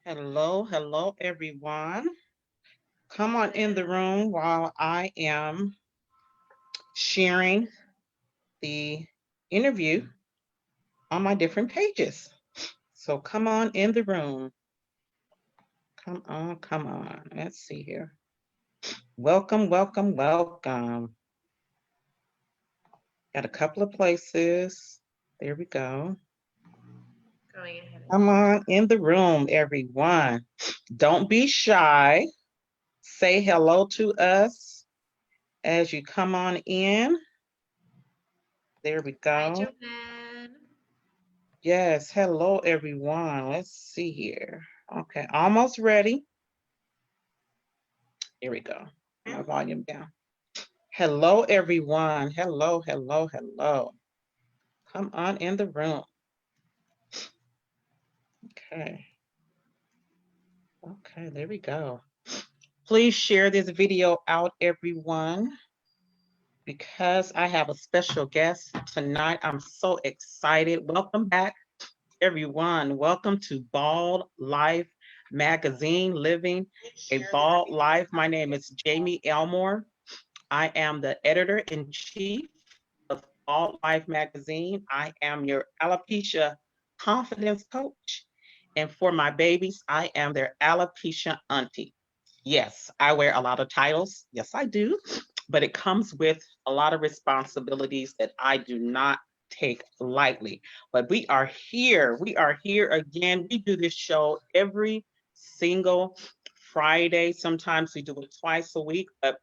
Hello, everyone. Come on in the room while I am sharing the interview on my different pages. So come on in the room. Come on. Let's see here. Welcome. Got a couple of places. There we go. Going ahead. Come on in the room, everyone. Don't be shy. Say hello to us as you come on in. There we Hi, go. Joanne. Yes, hello everyone. Let's see here. Okay, almost ready. Here we go. My volume down. Hello everyone. Hello. Come on in the room. Okay. Okay, there we go. Please share this video out, everyone, because I have a special guest tonight. I'm so excited. Welcome back, everyone. Welcome to Bald Life Magazine, Living a Bald Life. My name is Jamie Elmore. I am the editor in chief of Bald Life Magazine. I am your alopecia confidence coach. And for my babies, I am their alopecia auntie. Yes, I wear a lot of titles. Yes, I do. But it comes with a lot of responsibilities that I do not take lightly. But we are here. We are here again. We do this show every single Friday. Sometimes we do it twice a week. But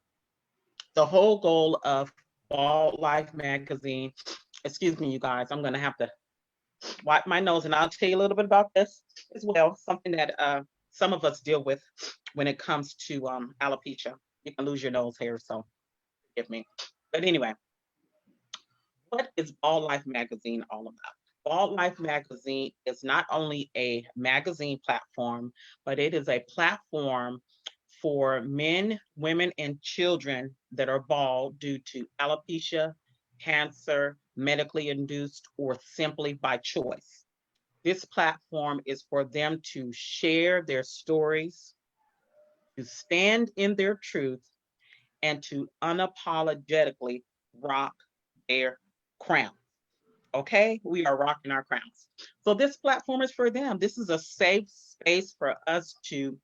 the whole goal of Bald Life Magazine, excuse me, you guys, I'm going to have to wipe my nose, and I'll tell you a little bit about this as well. Something that some of us deal with when it comes to alopecia. You can lose your nose hair, so forgive me. But anyway, what is Bald Life Magazine all about? Bald Life Magazine is not only a magazine platform, but it is a platform for men, women, and children that are bald due to alopecia, cancer, medically induced, or simply by choice. This platform is for them to share their stories, to stand in their truth, and to unapologetically rock their crown. Okay, we are rocking our crowns. So this platform is for them. This is a safe space for us to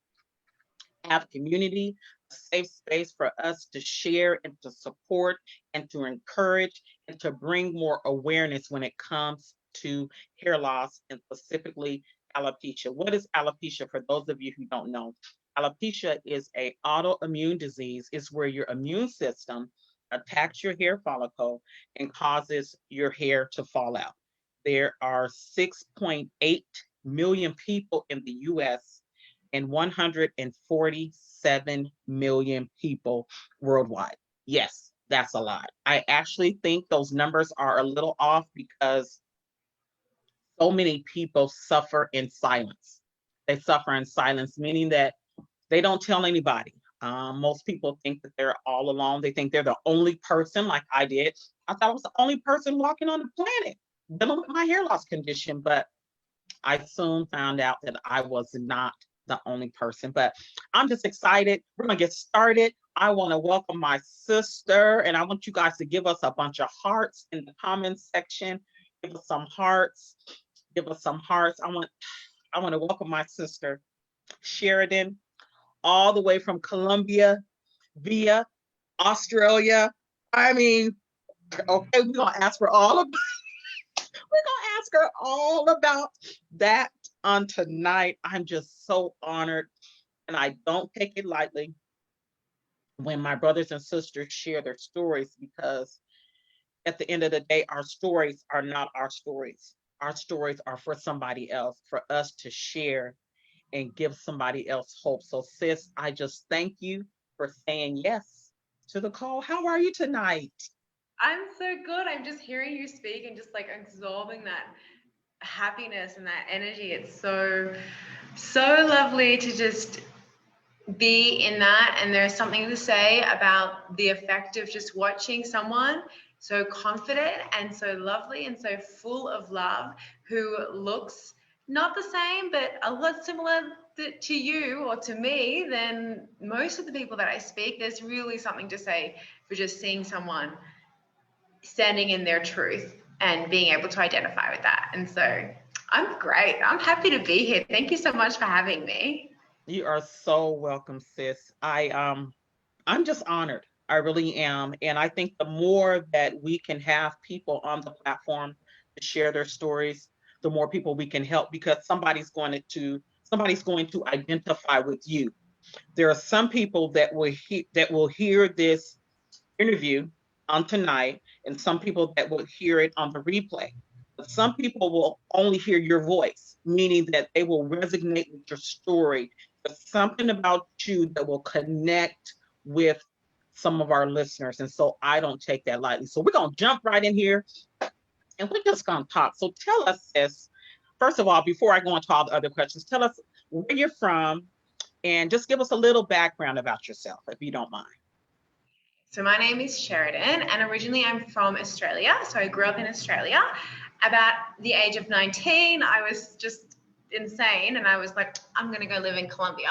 have community, a safe space for us to share and to support and to encourage and to bring more awareness when it comes to hair loss and specifically alopecia. What is alopecia for those of you who don't know? Alopecia is a autoimmune disease. It's where your immune system attacks your hair follicle and causes your hair to fall out. There are 6.8 million people in the US and 147 million people worldwide. Yes, that's a lot. I actually think those numbers are a little off because so many people suffer in silence. They suffer in silence, meaning that they don't tell anybody. Most people think that they're all alone. They think they're the only person, like I did. I thought I was the only person walking on the planet dealing with my hair loss condition, but I soon found out that I was not the only person. But I'm just excited. We're going to get started. I want to welcome my sister, and I want you guys to give us a bunch of hearts in the comments section. Give us some hearts. Give us some hearts. I want to welcome my sister, Sheridan, all the way from Colombia via Australia. I mean, okay, we're gonna ask for all of we're gonna ask her all about that on tonight. I'm just so honored, and I don't take it lightly when my brothers and sisters share their stories because at the end of the day, our stories are not our stories. Our stories are for somebody else, for us to share and give somebody else hope. So, sis, I just thank you for saying yes to the call. How are you tonight? I'm so good. I'm just hearing you speak and just like absorbing that happiness and that energy. It's so lovely to just be in that. And there's something to say about the effect of just watching someone so confident and so lovely and so full of love who looks not the same, but a lot similar to you or to me, then most of the people that I speak, there's really something to say for just seeing someone standing in their truth and being able to identify with that. And so I'm great. I'm happy to be here. Thank you so much for having me. You are so welcome, sis. I'm just honored. I really am. And I think the more that we can have people on the platform to share their stories, the more people we can help, because somebody's going to identify with you. There are some people that will hear this interview on tonight, and some people that will hear it on the replay. But some people will only hear your voice, meaning that they will resonate with your story. There's something about you that will connect with some of our listeners. And so I don't take that lightly. So we're going to jump right in here and we're just going to talk. So tell us this. First of all, before I go into all the other questions, tell us where you're from and just give us a little background about yourself, if you don't mind. So my name is Sheridan, and originally I'm from Australia. So I grew up in Australia. About the age of 19, I was just insane, and I was like, I'm going to go live in Colombia.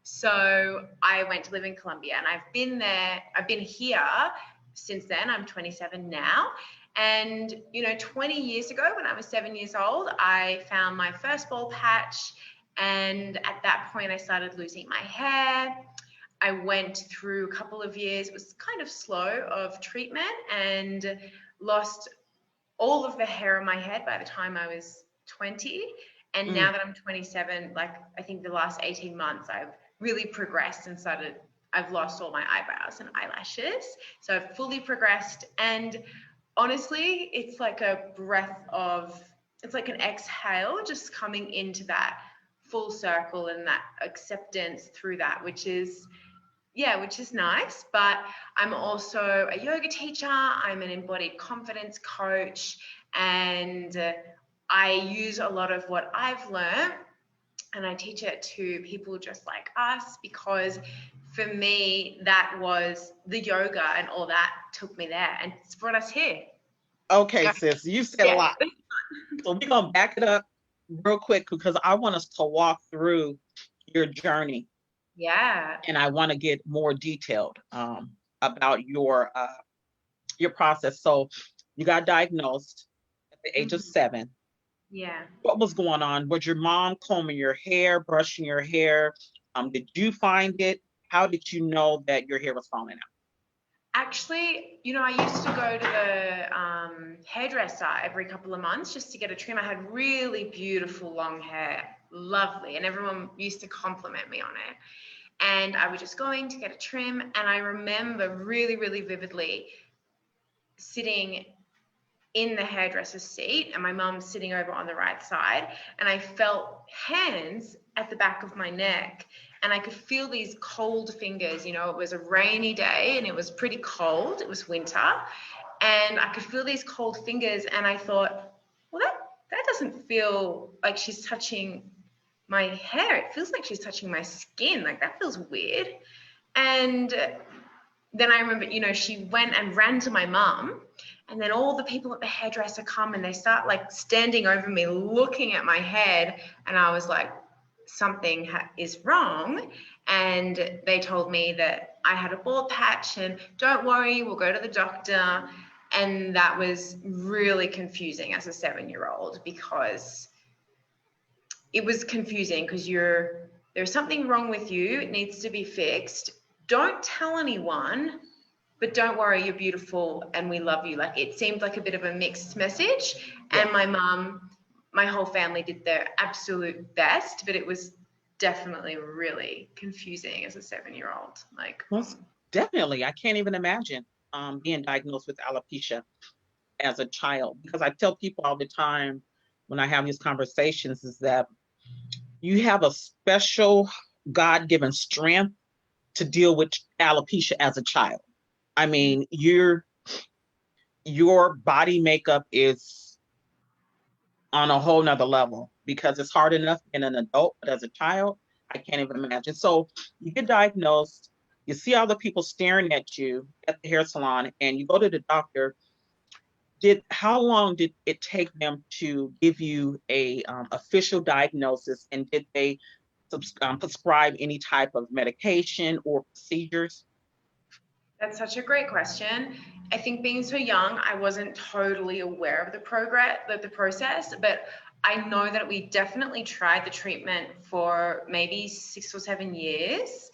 So I went to live in Colombia, and I've been here since then. I'm 27 now. And, 20 years ago, when I was 7 years old, I found my first bald patch. And at that point, I started losing my hair. I went through a couple of years, it was kind of slow, of treatment, and lost all of the hair on my head by the time I was 20. And now that I'm 27, I think the last 18 months, I've really progressed and I've lost all my eyebrows and eyelashes. So I've fully progressed. And honestly, it's like it's like an exhale, just coming into that full circle and that acceptance through that, which is nice. But I'm also a yoga teacher. I'm an embodied confidence coach, and I use a lot of what I've learned and I teach it to people just like us, because for me, that was the yoga and all that took me there and it's brought us here. Okay, sis, you said a lot. So we're going to back it up real quick because I want us to walk through your journey. Yeah. And I want to get more detailed about your process. So you got diagnosed at the age of 7. Yeah. What was going on? Was your mom combing your hair, brushing your hair? Did you find it? How did you know that your hair was falling out? Actually, I used to go to the hairdresser every couple of months just to get a trim. I had really beautiful long hair, lovely, and everyone used to compliment me on it. And I was just going to get a trim, and I remember really, really vividly sitting in the hairdresser's seat and my mum sitting over on the right side, and I felt hands at the back of my neck, and I could feel these cold fingers. It was a rainy day and it was pretty cold. It was winter, and I could feel these cold fingers, and I thought, well, that doesn't feel like she's touching my hair. It feels like she's touching my skin. Like, that feels weird. And then I remember, she went and ran to my mum, and then all the people at the hairdresser come and they start standing over me, looking at my head. And I was like, something is wrong. And they told me that I had a bald patch, and don't worry, we'll go to the doctor. And that was really confusing as a 7-year-old, because it was confusing because there's something wrong with you. It needs to be fixed. Don't tell anyone, but don't worry, you're beautiful and we love you. It seemed like a bit of a mixed message. Yeah. And my mum, my whole family did their absolute best, but it was definitely really confusing as a 7-year-old. Well, definitely. I can't even imagine being diagnosed with alopecia as a child, because I tell people all the time when I have these conversations is that you have a special God-given strength to deal with alopecia as a child. I mean, your body makeup is on a whole nother level, because it's hard enough being an adult, but as a child, I can't even imagine. So you get diagnosed, you see all the people staring at you at the hair salon, and you go to the doctor. how long did it take them to give you a official diagnosis, and did they prescribe any type of medication or procedures? That's such a great question. I think being so young, I wasn't totally aware of the process, but I know that we definitely tried the treatment for maybe 6 or 7 years.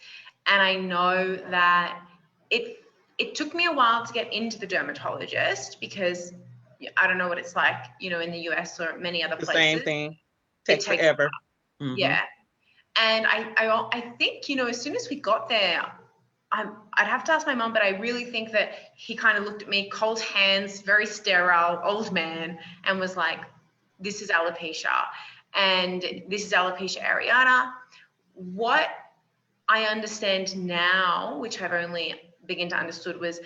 And I know that it took me a while to get into the dermatologist because I don't know what it's like, in the US or many other The same places. thing. It Takes takes, forever. Hmm. yeah. And I think, as soon as we got there, I'd have to ask my mum, but I really think that he kind of looked at me, cold hands, very sterile, old man, and was like, this is alopecia. And this is alopecia areata. What I understand now, which I've only begun to understood, was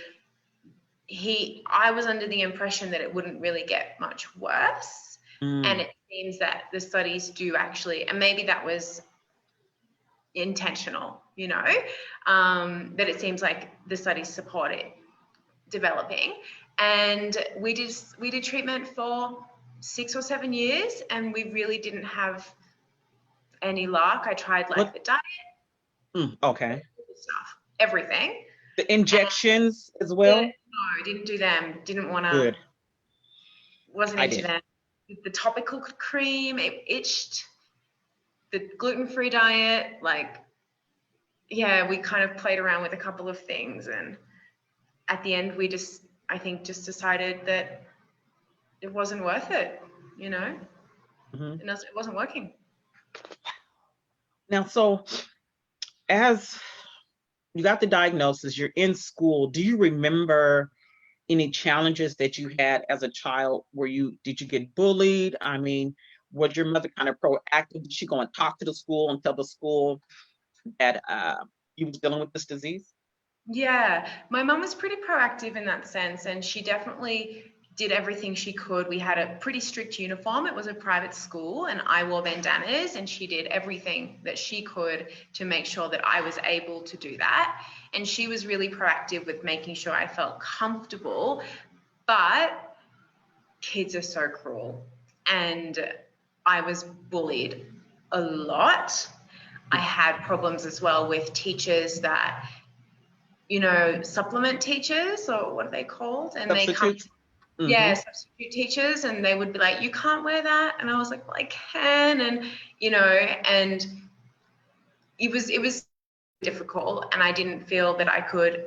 I was under the impression that it wouldn't really get much worse. And it seems that the studies do actually, and maybe that was intentional, that it seems like the studies support it developing. And we did treatment for 6 or 7 years, and we really didn't have any luck. I tried like What? the diet, Okay. stuff, everything. The injections as No, well? didn't do them. Didn't want to. Good. Wasn't I into did. them. The topical cream, it itched. The gluten-free diet, like, yeah, we kind of played around with a couple of things, and at the end we I think just decided that it wasn't worth it, Hmm. and it wasn't working. Now, so as you got the diagnosis, you're in school, do you remember any challenges that you had as a child? Did you get bullied? I mean, was your mother kind of proactive? Did she go and talk to the school and tell the school that you was dealing with this disease? Yeah, my mum was pretty proactive in that sense, and she definitely did everything she could. We had a pretty strict uniform. It was a private school, and I wore bandanas, and she did everything that she could to make sure that I was able to do that. And she was really proactive with making sure I felt comfortable. But kids are so cruel, and I was bullied a lot. I had problems as well with teachers that, supplement teachers, or what are they called? And they come, Substitutes? yeah, Mm-hmm. substitute teachers, and they would be like, you can't wear that. And I was like, well, I can. And, and it was difficult. And I didn't feel that I could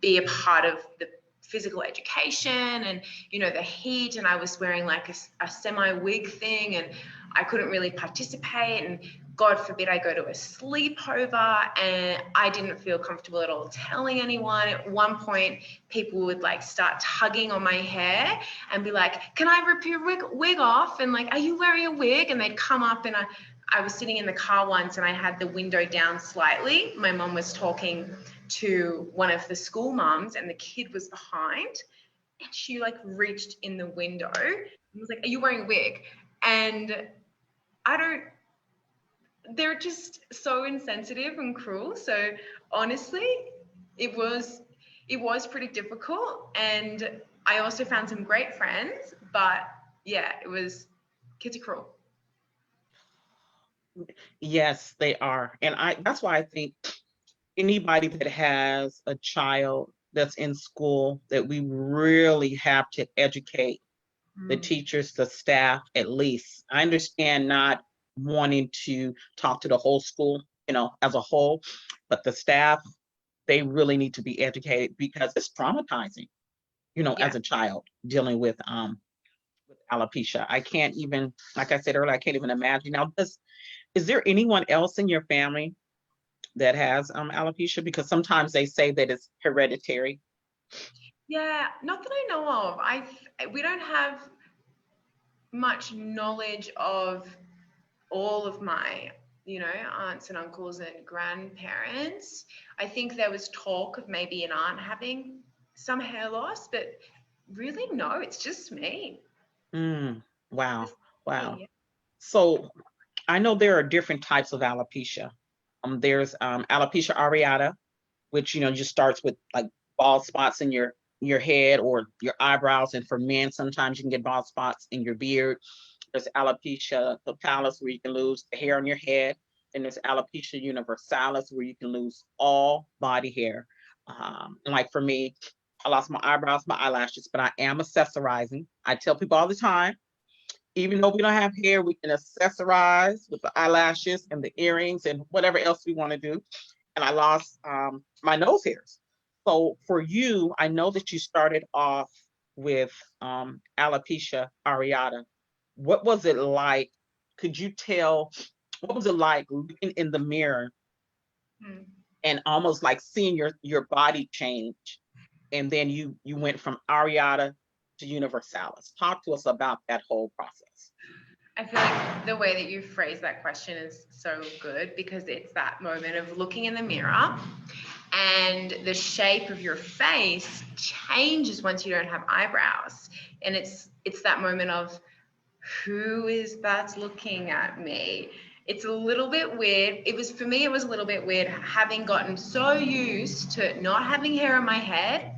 be a part of the physical education and, the heat. And I was wearing like a semi wig thing, and I couldn't really participate. And God forbid I go to a sleepover, and I didn't feel comfortable at all telling anyone. At one point, people would like start tugging on my hair and be like, can I rip your wig off? And like, are you wearing a wig? And they'd come up, and I was sitting in the car once, and I had the window down slightly. My mom was talking to one of the school mums, and the kid was behind, and she like reached in the window and was like, are you wearing a wig? And they're just so insensitive and cruel. So honestly, it was pretty difficult. And I also found some great friends, but yeah, kids are cruel. Yes, they are. And that's why I think anybody that has a child that's in school, that we really have to educate the teachers, the staff, at least. I understand not wanting to talk to the whole school, as a whole, but the staff, they really need to be educated because it's traumatizing, Yeah. as a child dealing with alopecia. I can't even, like I said earlier, I can't even imagine. Now, is there anyone else in your family that has alopecia? Because sometimes they say that it's hereditary. Yeah, not that I know of. We don't have much knowledge of all of my, aunts and uncles and grandparents. I think there was talk of maybe an aunt having some hair loss, but really, no, it's just me. Wow. Just Wow. me. So I know there are different types of alopecia. There's alopecia areata, which just starts with like bald spots in your your head or your eyebrows. And for men, sometimes you can get bald spots in your beard. There's alopecia totalis, where you can lose the hair on your head. And there's alopecia universalis, where you can lose all body hair. Like for me, I lost my eyebrows, my eyelashes, but I am accessorizing. I tell people all the time, even though we don't have hair, we can accessorize with the eyelashes and the earrings and whatever else we want to do. And I lost my nose hairs. So for you, I know that you started off with alopecia areata. What was it like? Could you tell, what was it like looking in the mirror Mm. and almost like seeing your body change? And then you went from areata to universalis. Talk to us about that whole process. I feel like the way that you phrase that question is so good, because it's that moment of looking in the mirror and the shape of your face changes once you don't have eyebrows. And it's that moment of, who is that looking at me? It's a little bit weird. For me, it was a little bit weird, having gotten so used to not having hair on my head.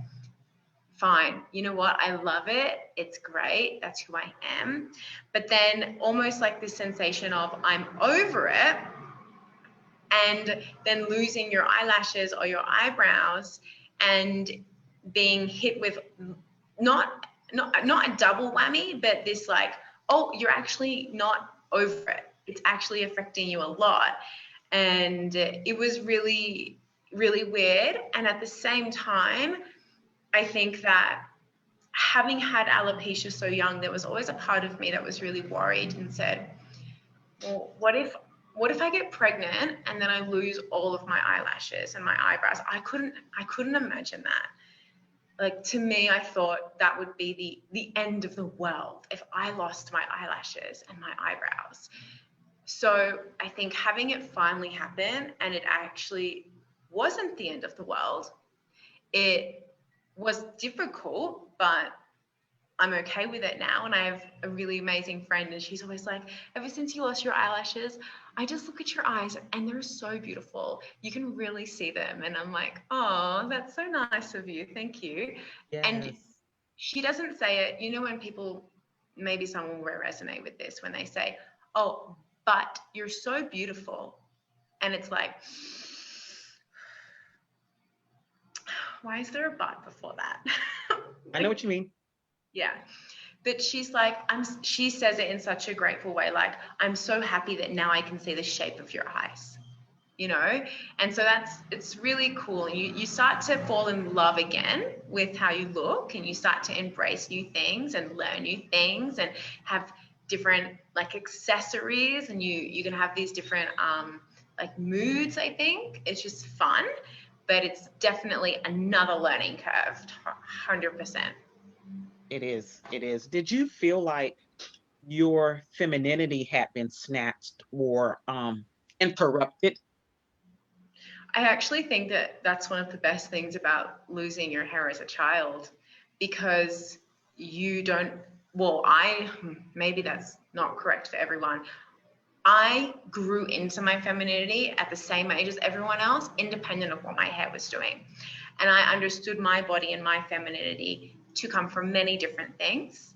Fine, you know what? I love it. It's great. That's who I am. But then almost like this sensation of I'm over it, and then losing your eyelashes or your eyebrows and being hit with not a double whammy, but this like, oh, you're actually not over it. It's actually affecting you a lot. And it was really, really weird. And at the same time, I think that having had alopecia so young, there was always a part of me that was really worried and said, well, what if I get pregnant and then I lose all of my eyelashes and my eyebrows? I couldn't imagine that. Like, to me, I thought that would be the end of the world if I lost my eyelashes and my eyebrows. So I think having it finally happen, and it actually wasn't the end of the world. It was difficult, but I'm okay with it now. And I have a really amazing friend, and she's always like, ever since you lost your eyelashes, I just look at your eyes and they're so beautiful. You can really see them. And I'm like, oh, that's so nice of you. Thank you. And Yes. she doesn't say it. You know, when people, maybe someone will resonate with this, when they say, oh, but you're so beautiful. And it's like, why is there a but before that? I know what you mean. Yeah. But she's like, she says it in such a grateful way, like, I'm so happy that now I can see the shape of your eyes, you know? And so it's really cool. And you start to fall in love again with how you look, and you start to embrace new things and learn new things and have different like accessories, and you can have these different like moods. I think it's just fun, but it's definitely another learning curve, 100%. It is. It is. Did you feel like your femininity had been snatched or interrupted? I actually think that that's one of the best things about losing your hair as a child, because you don't, well, maybe that's not correct for everyone. I grew into my femininity at the same age as everyone else, independent of what my hair was doing. And I understood my body and my femininity to come from many different things.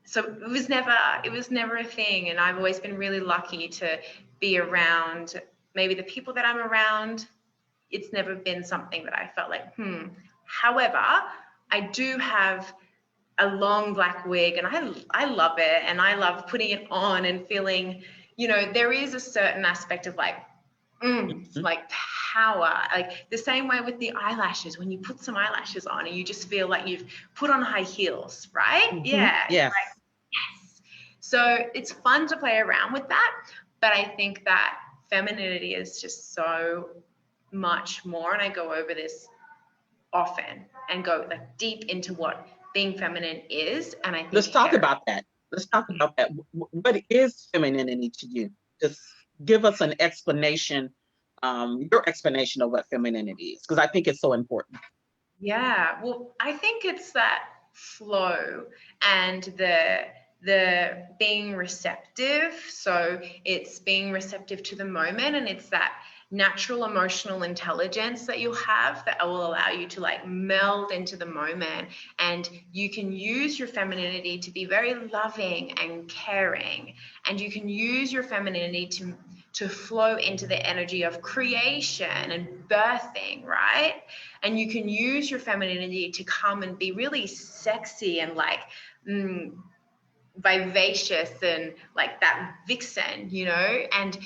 So it was never a thing. And I've always been really lucky to be around maybe the people that I'm around. It's never been something that I felt like, However, I do have a long black wig, and I love it, and I love putting it on and feeling, there is a certain aspect of like, Mhm. like power, like the same way with the eyelashes. When you put some eyelashes on and you just feel like you've put on high heels, right? Mhm. Yeah. Yes. Yes. So it's fun to play around with that. But I think that femininity is just so much more. And I go over this often and go like deep into what being feminine is. And I think Let's talk hair. about that. Let's talk about that. What is femininity to you? Just give us an explanation, your explanation of what femininity is, because I think it's so important. Yeah. Well, I think it's that flow and the being receptive. So it's being receptive to the moment, and it's that natural emotional intelligence that you'll have that will allow you to like meld into the moment, and you can use your femininity to be very loving and caring, and you can use your femininity to flow into the energy of creation and birthing, right? And you can use your femininity to come and be really sexy and like vivacious and like that vixen, you know? And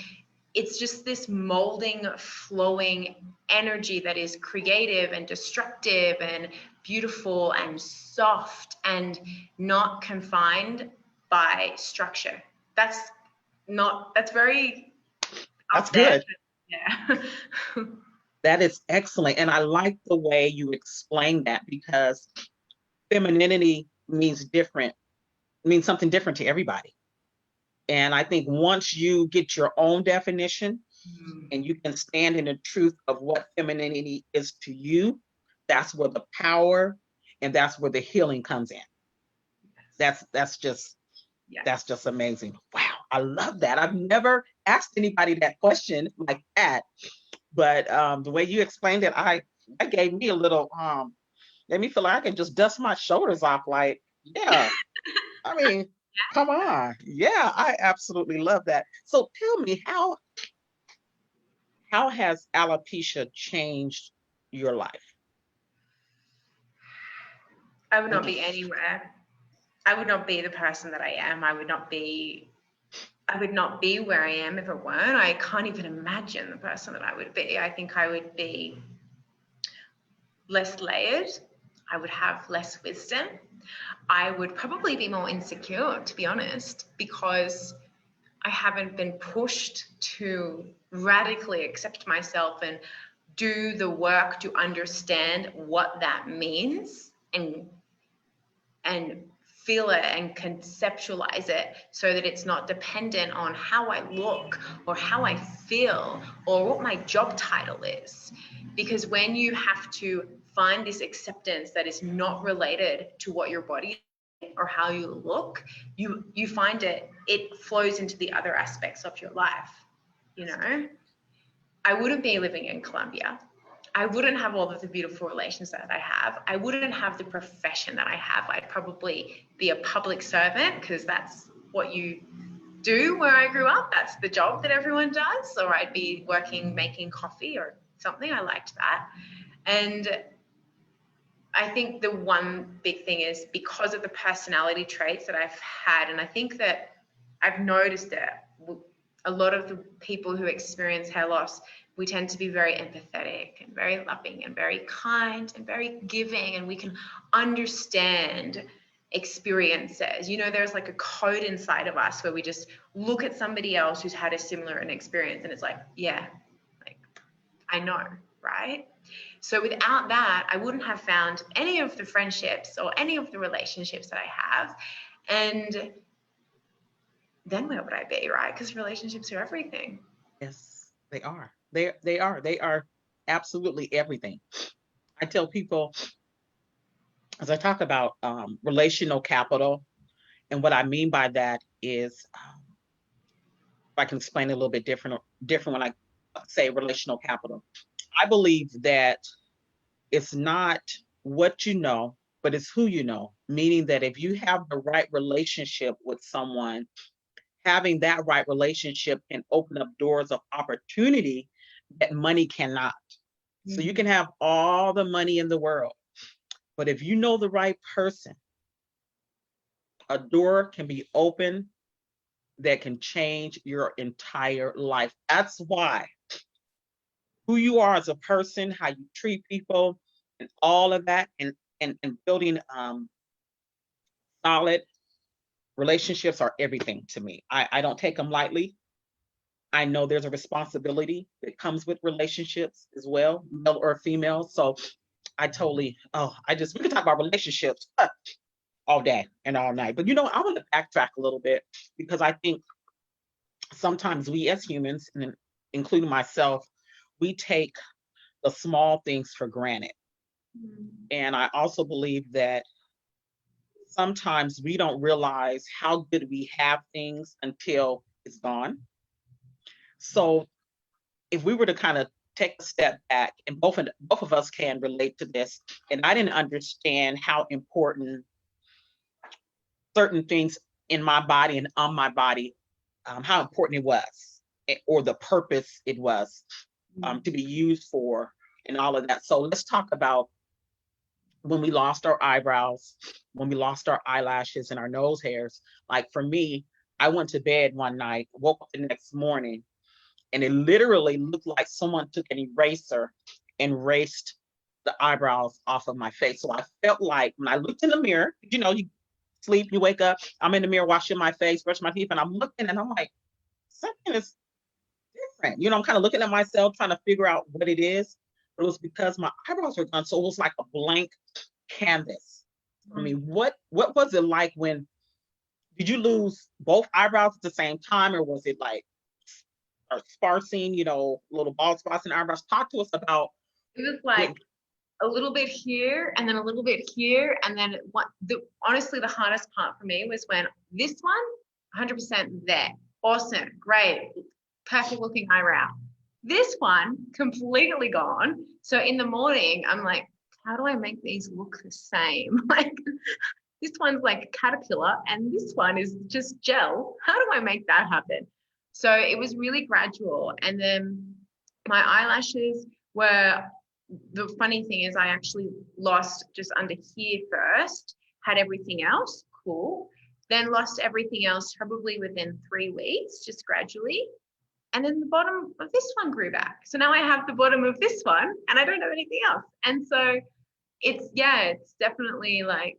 it's just this molding, flowing energy that is creative and destructive and beautiful and soft and not confined by structure. That's very That's up there. good. Yeah. That is excellent. And I like the way you explain that, because femininity means something different to everybody. And I think once you get your own definition and you can stand in the truth of what femininity is to you, that's where the power and that's where the healing comes in. That's just amazing. Wow, I love that. I've never asked anybody that question like that, but the way you explained it, that gave me a little made me feel like I can just dust my shoulders off. Like, yeah, I mean, come on. Yeah, I absolutely love that. So tell me, how has alopecia changed your life? I would not be anywhere. I would not be the person that I am. I would not be where I am if it weren't. I can't even imagine the person that I would be. I think I would be less layered. I would have less wisdom. I would probably be more insecure, to be honest, because I haven't been pushed to radically accept myself and do the work to understand what that means and feel it and conceptualize it so that it's not dependent on how I look or how I feel or what my job title is. Because when you have to find this acceptance that is not related to what your body or how you look, you find it flows into the other aspects of your life. You know, I wouldn't be living in Colombia. I wouldn't have all of the beautiful relations that I have. I wouldn't have the profession that I have. I'd probably be a public servant because that's what you do where I grew up. That's the job that everyone does. Or I'd be working, making coffee or something. I liked that. And I think the one big thing is because of the personality traits that I've had, and I think that I've noticed that a lot of the people who experience hair loss, we tend to be very empathetic and very loving and very kind and very giving, and we can understand experiences. You know, there's like a code inside of us where we just look at somebody else who's had a similar experience and it's like, yeah, like I know, right? So without that, I wouldn't have found any of the friendships or any of the relationships that I have. And then where would I be, right? Because relationships are everything. Yes, they are. They are absolutely everything. I tell people, as I talk about relational capital, and what I mean by that is, if I can explain it a little bit different when I say relational capital. I believe that it's not what you know, but it's who you know. Meaning that if you have the right relationship with someone, having that right relationship can open up doors of opportunity that money cannot. So you can have all the money in the world, but if you know the right person, a door can be open that can change your entire life. That's why who you are as a person, how you treat people, and all of that, and building solid relationships are everything to me. I don't take them lightly. I know there's a responsibility that comes with relationships as well, male or female. So I totally, we can talk about relationships all day and all night. But I want to backtrack a little bit, because I think sometimes we as humans, and including myself, we take the small things for granted. And I also believe that sometimes we don't realize how good we have things until it's gone. So if we were to kind of take a step back, and both of us can relate to this, and I didn't understand how important certain things in my body and on my body, how important it was, or the purpose it was to be used for, and all of that. So let's talk about when we lost our eyebrows, when we lost our eyelashes and our nose hairs. Like for me, I went to bed one night, woke up the next morning, and it literally looked like someone took an eraser and erased the eyebrows off of my face. So I felt like when I looked in the mirror, you sleep, you wake up, I'm in the mirror washing my face, brushing my teeth, and I'm looking and I'm like, something is different. I'm kind of looking at myself, trying to figure out what it is. But it was because my eyebrows were gone. So it was like a blank canvas for me. What was it like when did you lose both eyebrows at the same time, or was it like sparsing, little bald spots in eyebrows? Talk to us about It was like a little bit here and then a little bit here. And then honestly, the hardest part for me was when this one, 100% there. Awesome. Great. Perfect looking eyebrow. This one, completely gone. So in the morning, I'm like, how do I make these look the same? Like this one's like a caterpillar and this one is just gel. How do I make that happen? So it was really gradual. And then my eyelashes were, the funny thing is I actually lost just under here first, had everything else, cool. Then lost everything else probably within 3 weeks, just gradually. And then the bottom of this one grew back. So now I have the bottom of this one and I don't have anything else. And so it's definitely like,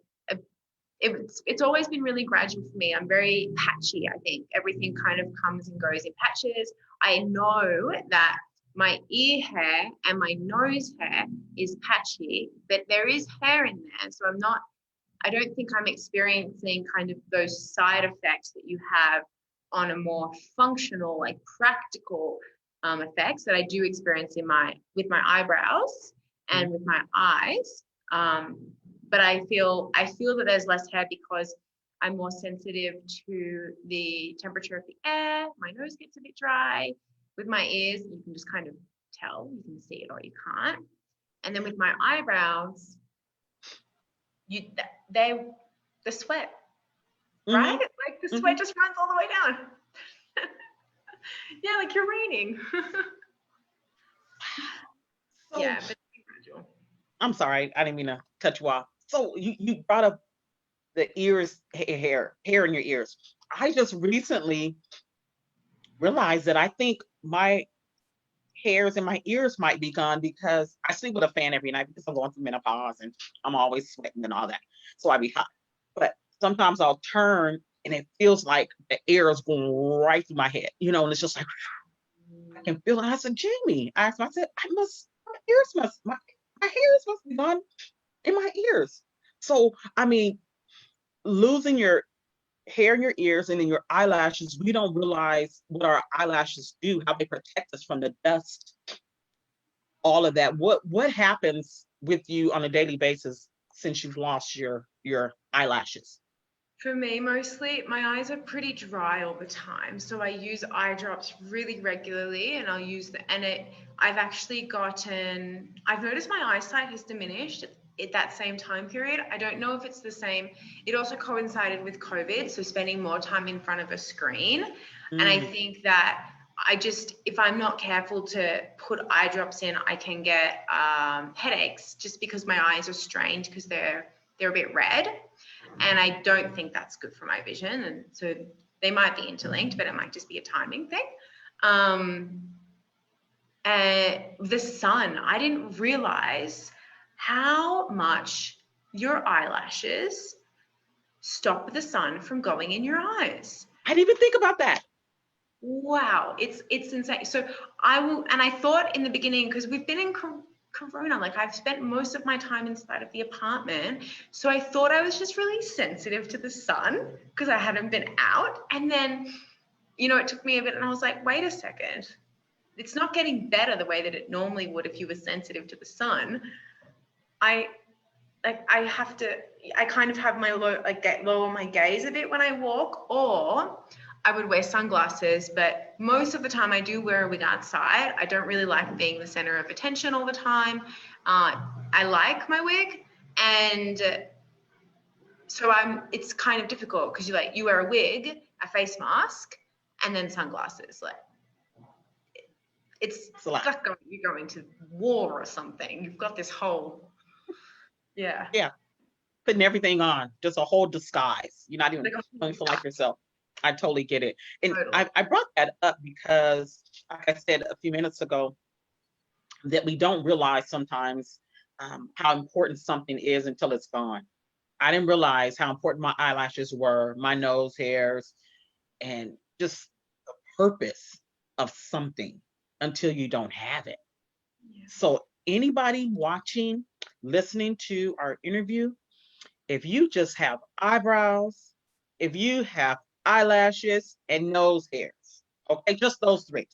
it's always been really gradual for me. I'm very patchy, I think. Everything kind of comes and goes in patches. I know that my ear hair and my nose hair is patchy, but there is hair in there. So I don't think I'm experiencing kind of those side effects that you have on a more functional, like practical effects that I do experience with my eyebrows and with my eyes. But I feel that there's less hair because I'm more sensitive to the temperature of the air. My nose gets a bit dry. With my ears, you can just kind of tell. You can see it or you can't. And then with my eyebrows, the sweat, right? Like the sweat just runs all the way down. Yeah, like you're raining. So, yeah, but it's gradual. I'm sorry, I didn't mean to cut you off. So you brought up the ears, hair in your ears. I just recently realized that I think my hairs in my ears might be gone because I sleep with a fan every night because I'm going through menopause and I'm always sweating and all that. So I be hot. But sometimes I'll turn and it feels like the air is going right through my head, and it's just like I can feel it. I said, Jamie, I asked him, I said, my hairs must be gone in my ears. So I mean, losing your hair in your ears and in your eyelashes, we don't realize what our eyelashes do, how they protect us from the dust, all of that. What happens with you on a daily basis since you've lost your eyelashes? For me, mostly, my eyes are pretty dry all the time. So I use eye drops really regularly and I'll use I've noticed my eyesight has diminished at that same time period. I don't know if it's the same. It also coincided with COVID, so spending more time in front of a screen. And I think that if I'm not careful to put eye drops in, I can get headaches just because my eyes are strained because they're a bit red. And I don't think that's good for my vision. And so they might be interlinked, but it might just be a timing thing. The sun, I didn't realize how much your eyelashes stop the sun from going in your eyes. I didn't even think about that. Wow, it's insane. So I thought in the beginning, because we've been in Corona, like I've spent most of my time inside of the apartment, so I thought I was just really sensitive to the sun because I hadn't been out. And then it took me a bit and I was like, wait a second, it's not getting better the way that it normally would if you were sensitive to the sun. like I kind of have my lower my gaze a bit when I walk, or I would wear sunglasses, but most of the time I do wear a wig outside. I don't really like being the center of attention all the time. I like my wig, and so it's kind of difficult because you wear a wig, a face mask, and then sunglasses. Like it's like you're going to war or something. You've got this whole, yeah. Putting everything on, just a whole disguise. You're not even don't feel like yourself. I totally get it. And Totally. I brought that up because, like I said a few minutes ago, that we don't realize sometimes how important something is until it's gone. I didn't realize how important my eyelashes were, my nose hairs, and just the purpose of something until you don't have it. Yeah. So anybody watching, listening to our interview, if you just have eyebrows, if you have eyelashes and nose hairs, okay, just those three,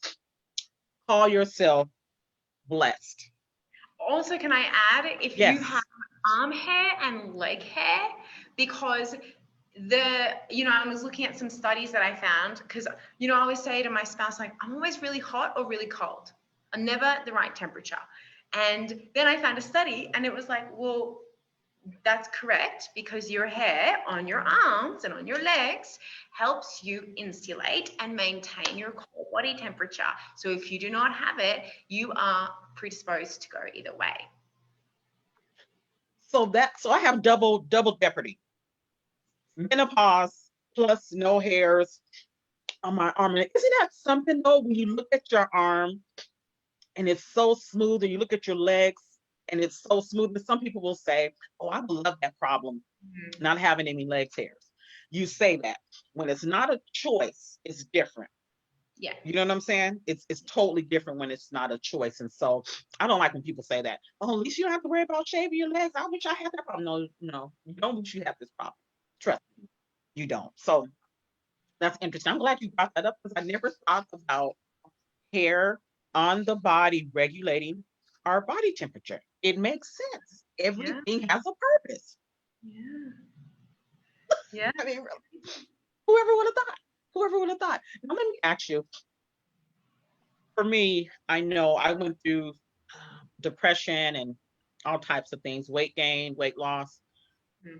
call yourself blessed. Also, can I add, if you Yes. have arm hair and leg hair, because I was looking at some studies that I found, because, I always say to my spouse, like, I'm always really hot or really cold. I'm never the right temperature. And then I found a study and it was like, well, that's correct, because your hair on your arms and on your legs helps you insulate and maintain your core body temperature. So if you do not have it, you are predisposed to go either way. So I have double jeopardy. Menopause plus no hairs on my arm. And isn't that something though, when you look at your arm and it's so smooth, and you look at your legs and it's so smooth, and some people will say, oh, I would love that problem, not having any legs hairs. You say that. When it's not a choice, it's different. Yeah. You know what I'm saying? It's totally different when it's not a choice. And so I don't like when people say that. Oh, at least you don't have to worry about shaving your legs. I wish I had that problem. No, you don't wish you have this problem. Trust me, you don't. So that's interesting. I'm glad you brought that up, because I never thought about hair on the body regulating our body temperature. It makes sense. Everything has a purpose. Yeah. Yeah. I mean, really, whoever would have thought? Whoever would have thought? Now, let me ask you. For me, I know I went through depression and all types of things, weight gain, weight loss.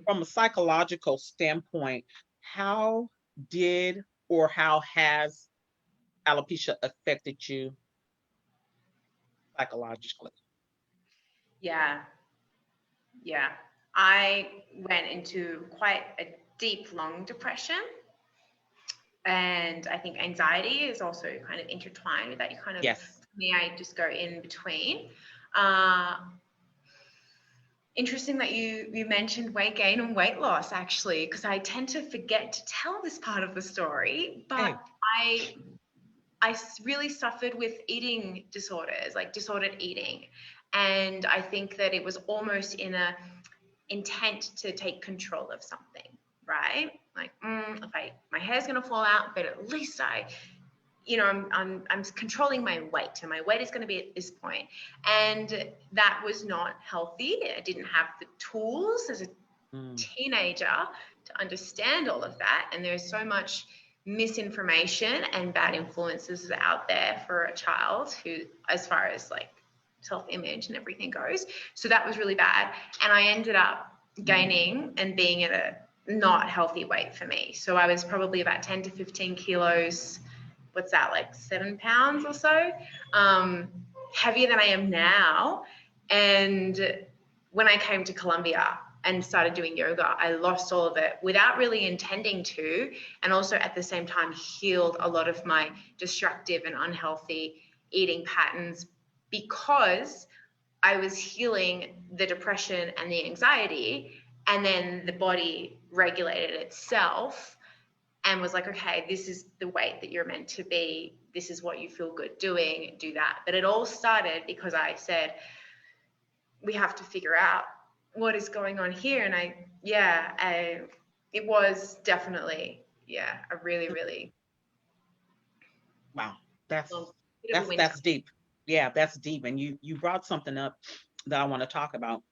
From a psychological standpoint, how did or how has alopecia affected you psychologically? Yeah. Yeah. I went into quite a deep, long depression. And I think anxiety is also kind of intertwined with that. You kind of, Yes. me, I just go in between. Interesting that you mentioned weight gain and weight loss, actually, because I tend to forget to tell this part of the story. But I really suffered with eating disorders, like disordered eating. And I think that it was almost in a intent to take control of something, right? Like, if my hair's gonna fall out, but at least I'm controlling my weight, and my weight is going to be at this point. And that was not healthy. I didn't have the tools as a teenager to understand all of that. And there's so much misinformation and bad influences out there for a child who, as far as like self-image and everything goes. So that was really bad. And I ended up gaining and being at a not healthy weight for me. So I was probably about 10 to 15 kilos, what's that, like 7 pounds or so, heavier than I am now. And when I came to Colombia and started doing yoga, I lost all of it without really intending to, and also at the same time healed a lot of my destructive and unhealthy eating patterns, because I was healing the depression and the anxiety, and then the body regulated itself and was like, okay, this is the weight that you're meant to be. This is what you feel good doing, do that. But it all started because I said, we have to figure out what is going on here. And it was definitely, a really, really. Wow. That's deep. Yeah, that's deep. And you brought something up that I want to talk about.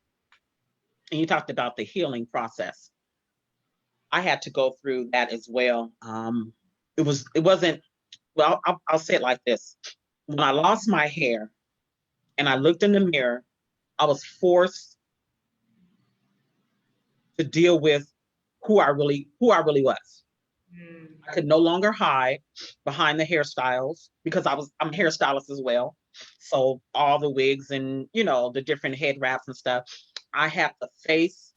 and you talked about the healing process. I had to go through that as well. It wasn't, well, I'll say it like this. When I lost my hair and I looked in the mirror, I was forced to deal with who I really was. I could no longer hide behind the hairstyles because I'm a hairstylist as well. So all the wigs and, you know, the different head wraps and stuff, I had to face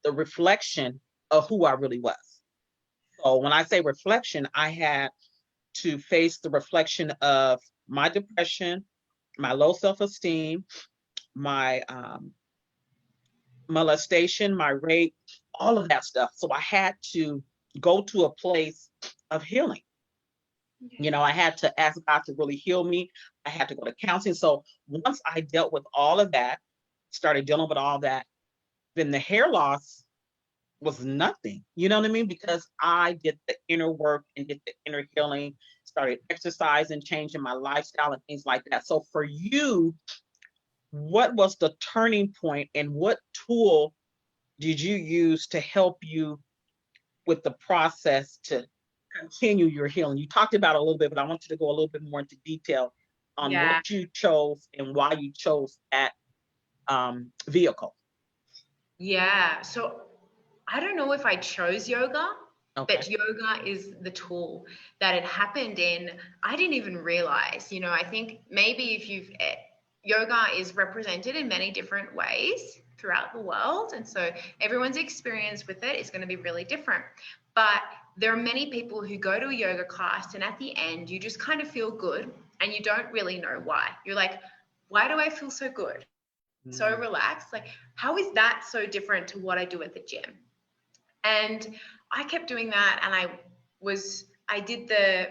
the reflection of who I really was. So when I say reflection, I had to face the reflection of my depression, my low self-esteem, my molestation, my rape, all of that stuff. So I had to go to a place of healing. You know, I had to ask God to really heal me. I had to go to counseling. So once I dealt with all of that, started dealing with all that, then the hair loss was nothing. You know what I mean? Because I did the inner work and did the inner healing, started exercising, changing my lifestyle and things like that. So for you, what was the turning point and what tool did you use to help you with the process to continue your healing? You talked about it a little bit, but I want you to go a little bit more into detail on Yeah. what you chose and why you chose that vehicle. Yeah. So I don't know if I chose yoga, Okay. but yoga is the tool that it happened in. I didn't even realize, you know, I think maybe if yoga is represented in many different ways throughout the world. And so everyone's experience with it is going to be really different. But there are many people who go to a yoga class and at the end, you just kind of feel good and you don't really know why. You're like, why do I feel so good? So relaxed. Like, how is that so different to what I do at the gym? And I kept doing that, and I did the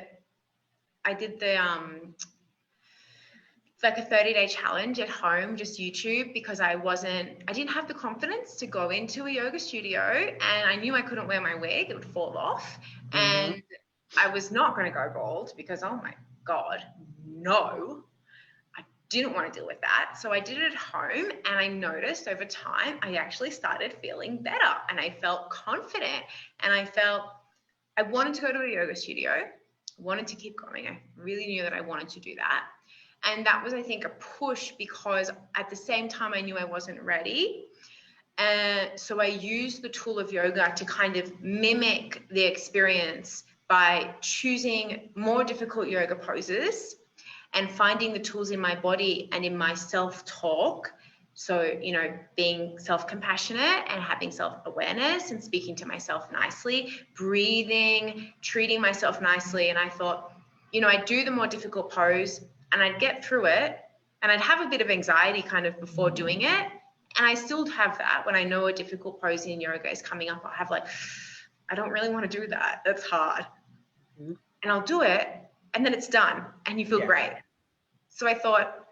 it's like a 30-day challenge at home, just YouTube, because I didn't have the confidence to go into a yoga studio, and I knew I couldn't wear my wig, it would fall off. And I was not going to go bald because, oh my God, no. Didn't want to deal with that. So I did it at home, and I noticed over time I actually started feeling better and I felt confident and I wanted to go to a yoga studio. I wanted to keep going. I really knew that I wanted to do that. And that was, I think, a push because at the same time I knew I wasn't ready. And so I used the tool of yoga to kind of mimic the experience by choosing more difficult yoga poses and finding the tools in my body and in my self-talk. So, you know, being self-compassionate and having self-awareness and speaking to myself nicely, breathing, treating myself nicely. And I thought, you know, I'd do the more difficult pose and I'd get through it and I'd have a bit of anxiety kind of before doing it. And I still have that when I know a difficult pose in yoga is coming up. I'll have like, I don't really want to do that. That's hard. And I'll do it and then it's done and you feel great. So I thought,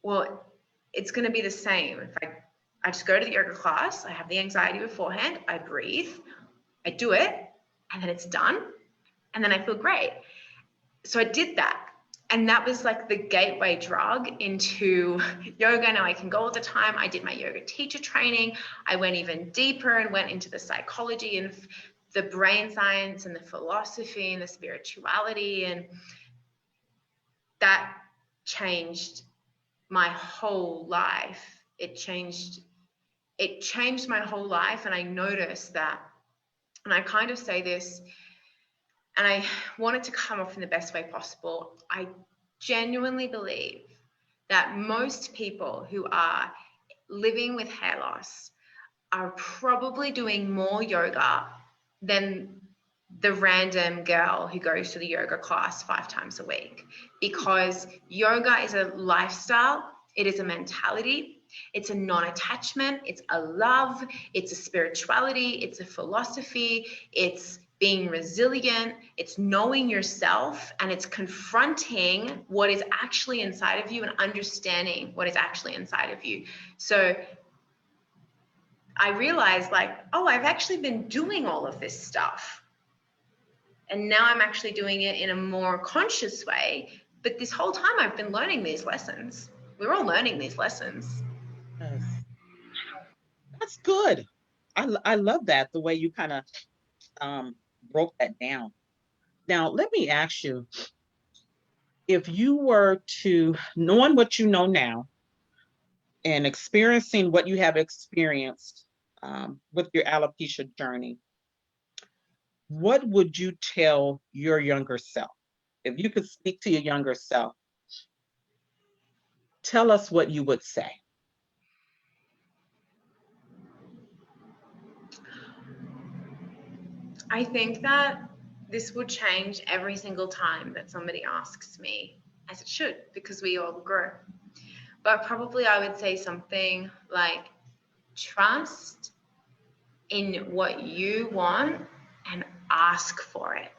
well, it's going to be the same. If I just go to the yoga class, I have the anxiety beforehand, I breathe, I do it, and then it's done, and then I feel great. So I did that. And that was like the gateway drug into yoga. Now I can go all the time. I did my yoga teacher training. I went even deeper and went into the psychology and the brain science and the philosophy and the spirituality. And that changed my whole life. It changed my whole life. And I noticed that, and I kind of say this, and I want it to come off in the best way possible. I genuinely believe that most people who are living with hair loss are probably doing more yoga than the random girl who goes to the yoga class 5 times a week, because yoga is a lifestyle. It is a mentality. It's a non-attachment. It's a love. It's a spirituality. It's a philosophy. It's being resilient. It's knowing yourself, and it's confronting what is actually inside of you and understanding what is actually inside of you. So I realized, like, oh, I've actually been doing all of this stuff. And now I'm actually doing it in a more conscious way. But this whole time I've been learning these lessons. We're all learning these lessons. Yes. That's good. I love that, the way you kind of broke that down. Now, let me ask you, if you were to, knowing what you know now and experiencing what you have experienced with your alopecia journey, what would you tell your younger self? If you could speak to your younger self, tell us what you would say. I think that this would change every single time that somebody asks me, as it should, because we all grow. But probably I would say something like, trust in what you want and ask for it.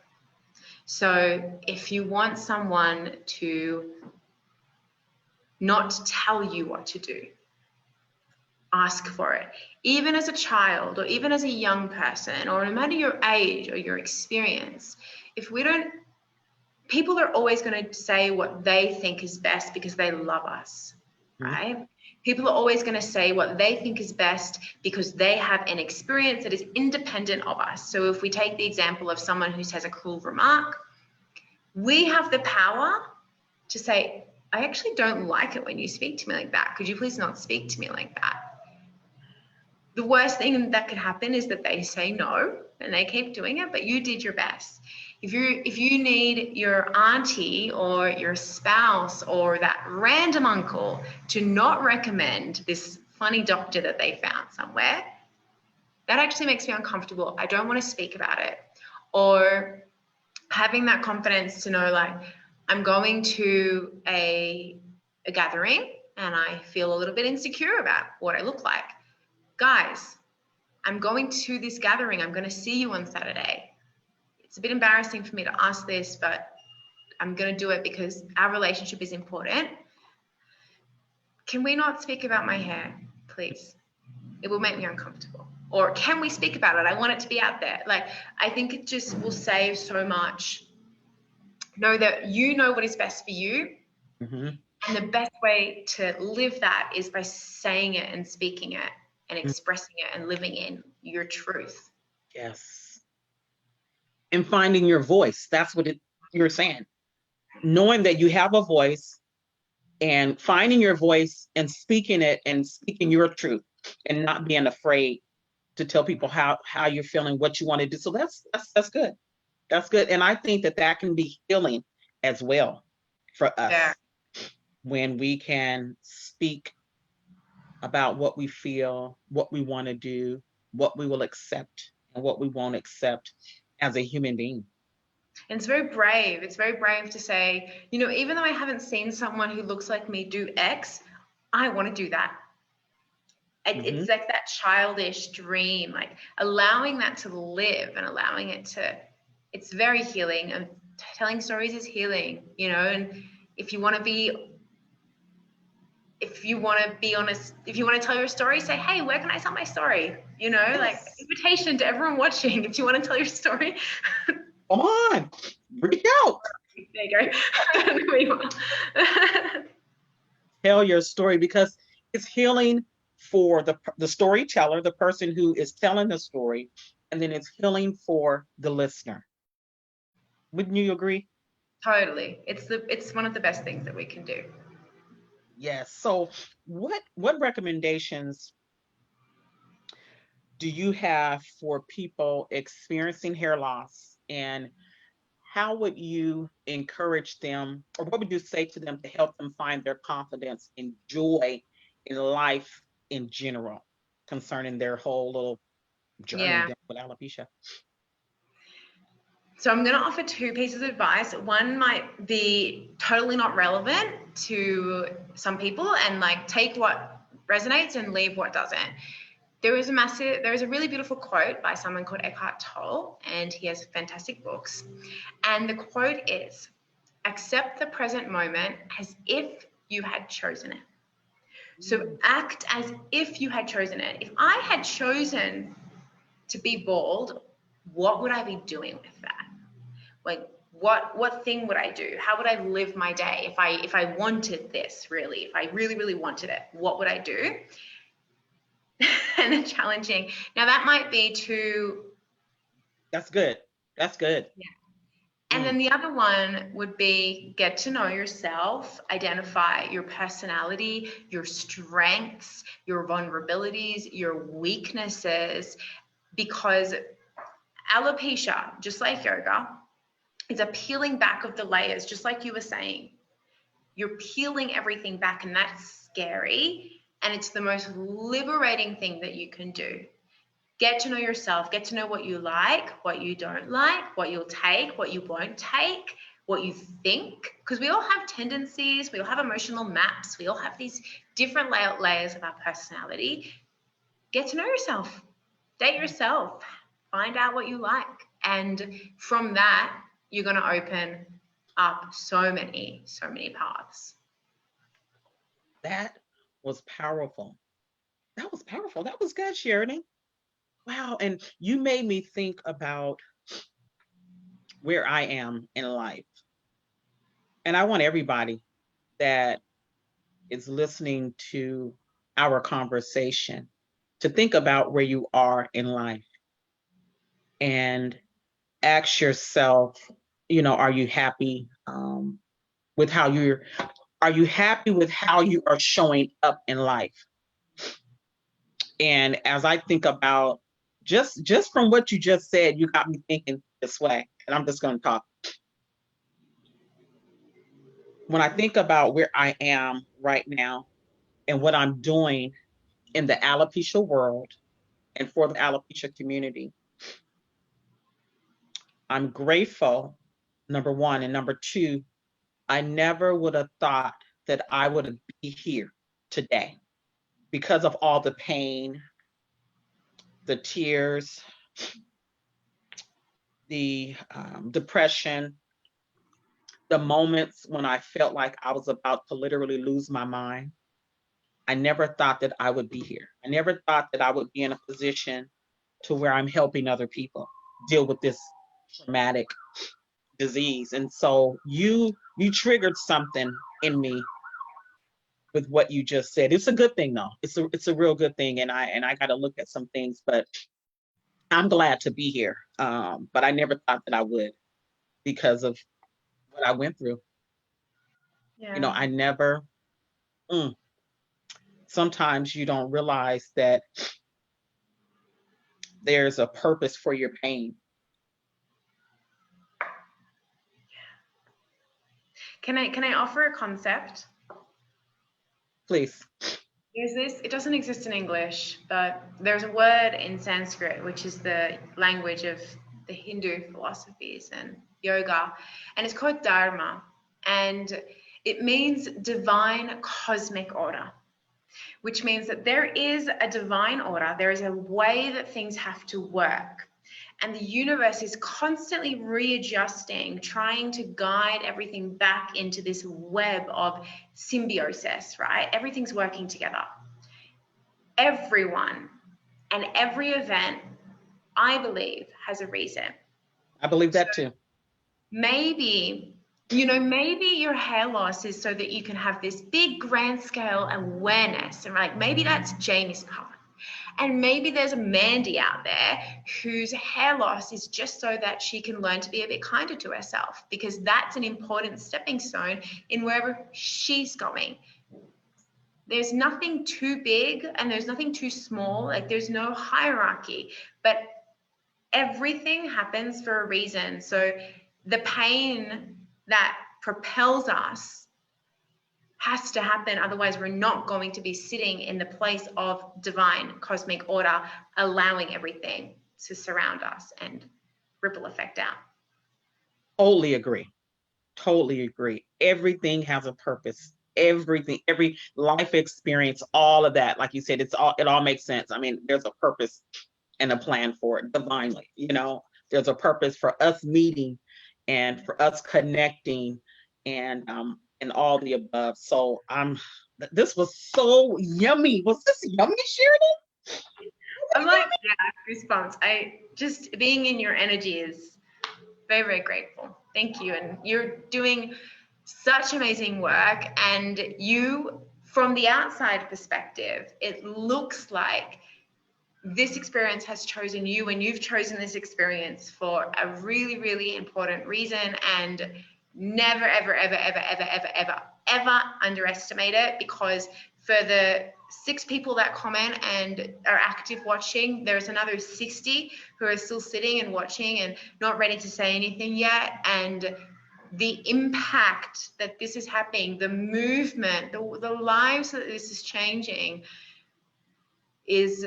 So if you want someone to not tell you what to do, ask for it. Even as a child, or even as a young person, or no matter your age or your experience, if we don't, people are always going to say what they think is best because they love us, right? People are always going to say what they think is best because they have an experience that is independent of us. So if we take the example of someone who says a cruel remark, we have the power to say, I actually don't like it when you speak to me like that. Could you please not speak to me like that? The worst thing that could happen is that they say no and they keep doing it, but you did your best. If you need your auntie or your spouse or that random uncle to not recommend this funny doctor that they found somewhere, that actually makes me uncomfortable. I don't want to speak about it. Or having that confidence to know, like, I'm going to a gathering and I feel a little bit insecure about what I look like. Guys, I'm going to this gathering. I'm going to see you on Saturday. It's a bit embarrassing for me to ask this, but I'm going to do it because our relationship is important. Can we not speak about my hair, please? It will make me uncomfortable. Or can we speak about it? I want it to be out there. Like, I think it just will save so much. Know that you know what is best for you. And the best way to live that is by saying it and speaking it and expressing it and living in your truth. Yes. And finding your voice. That's what you're saying. Knowing that you have a voice and finding your voice and speaking it and speaking your truth and not being afraid to tell people how you're feeling, what you want to do. So that's good. That's good. And I think that can be healing as well for us. Yeah. When we can speak about what we feel, what we want to do, what we will accept and what we won't accept as a human being. And it's very brave. It's very brave to say, even though I haven't seen someone who looks like me do X, I want to do that. It's like that childish dream, like allowing that to live and allowing it to, it's very healing. And telling stories is healing, and if you want to be honest, if you want to tell your story, say, hey, where can I tell my story? Yes. Like invitation to everyone watching. If you want to tell your story, come on, reach out. There you go. Tell your story, because it's healing for the storyteller, the person who is telling the story, and then it's healing for the listener. Wouldn't you agree? Totally. It's one of the best things that we can do. Yes. So what recommendations do you have for people experiencing hair loss, and how would you encourage them, or what would you say to them to help them find their confidence and joy in life in general concerning their whole little journey with alopecia? So I'm going to offer two pieces of advice. One might be totally not relevant to some people, and like take what resonates and leave what doesn't. There is a really beautiful quote by someone called Eckhart Tolle, and he has fantastic books. And the quote is, accept the present moment as if you had chosen it. So act as if you had chosen it. If I had chosen to be bald, what would I be doing with that? Like, what thing would I do? How would I live my day if I wanted this, really? If I really, really wanted it, what would I do? and the challenging. Now that might be to. That's good. That's good. Yeah. And then the other one would be get to know yourself, identify your personality, your strengths, your vulnerabilities, your weaknesses, because alopecia, just like yoga, is a peeling back of the layers, just like you were saying. You're peeling everything back, and that's scary. And it's the most liberating thing that you can do. Get to know yourself, get to know what you like, what you don't like, what you'll take, what you won't take, what you think, because we all have tendencies, we all have emotional maps, we all have these different layers of our personality. Get to know yourself, date yourself, find out what you like. And from that, you're going to open up so many paths. That was powerful. That was powerful. That was good, Sheridan. Wow. And you made me think about where I am in life. And I want everybody that is listening to our conversation to think about where you are in life and ask yourself, are you happy with are you happy with how you are showing up in life? And as I think about just from what you just said, you got me thinking this way, and I'm just going to talk. When I think about where I am right now and what I'm doing in the alopecia world and for the alopecia community, I'm grateful, number one. And number two, I never would have thought that I would be here today because of all the pain, the tears, the depression, the moments when I felt like I was about to literally lose my mind. I never thought that I would be here. I never thought that I would be in a position to where I'm helping other people deal with this traumatic disease. And so you triggered something in me with what you just said. It's a good thing though. It's a real good thing. And I got to look at some things, but I'm glad to be here. But I never thought that I would because of what I went through. Yeah. I never, sometimes you don't realize that there's a purpose for your pain. Can I offer a concept? Please. It doesn't exist in English, but there's a word in Sanskrit, which is the language of the Hindu philosophies and yoga, and it's called Dharma, and it means divine cosmic order, which means that there is a divine order, there is a way that things have to work. And the universe is constantly readjusting, trying to guide everything back into this web of symbiosis, right? Everything's working together. Everyone and every event, I believe, has a reason. I believe that too. Maybe your hair loss is so that you can have this big grand scale awareness. And maybe that's Jamie's path. And maybe there's a Mandy out there whose hair loss is just so that she can learn to be a bit kinder to herself, because that's an important stepping stone in wherever she's going. There's nothing too big and there's nothing too small. There's no hierarchy, but everything happens for a reason. So the pain that propels us has to happen. Otherwise, we're not going to be sitting in the place of divine cosmic order, allowing everything to surround us and ripple effect out. Totally agree. Totally agree. Everything has a purpose. Everything, every life experience, all of that, like you said, it all makes sense. I mean, there's a purpose and a plan for it divinely. There's a purpose for us meeting and for us connecting and all the above. So this was so yummy. Was this yummy, Sheridan? I'm like, yeah, goosebumps. Just being in your energy is very, very grateful. Thank you. And you're doing such amazing work, and you from the outside perspective, it looks like this experience has chosen you, and you've chosen this experience for a really, really important reason. And never, ever, ever, ever, ever, ever, ever, ever underestimate it, because for the 6 people that comment and are active watching, there's another 60 who are still sitting and watching and not ready to say anything yet. And the impact that this is happening, the movement, the lives that this is changing is,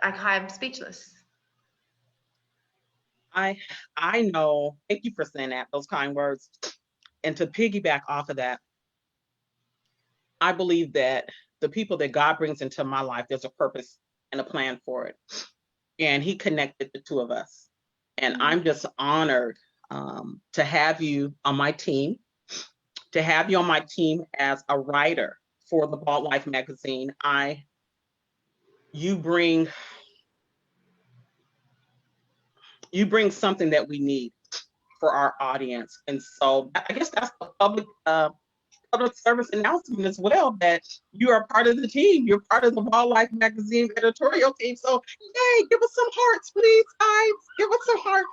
I'm speechless. I know. Thank you for saying that, those kind words. And to piggyback off of that, I believe that the people that God brings into my life, there's a purpose and a plan for it. And he connected the 2 of us. And I'm just honored to have you on my team, as a writer for the Bald Life magazine. You bring something that we need for our audience. And so I guess that's the public service announcement as well, that you are part of the team. You're part of the Bald Life magazine editorial team. So yay, give us some hearts, please, guys. Give us some hearts.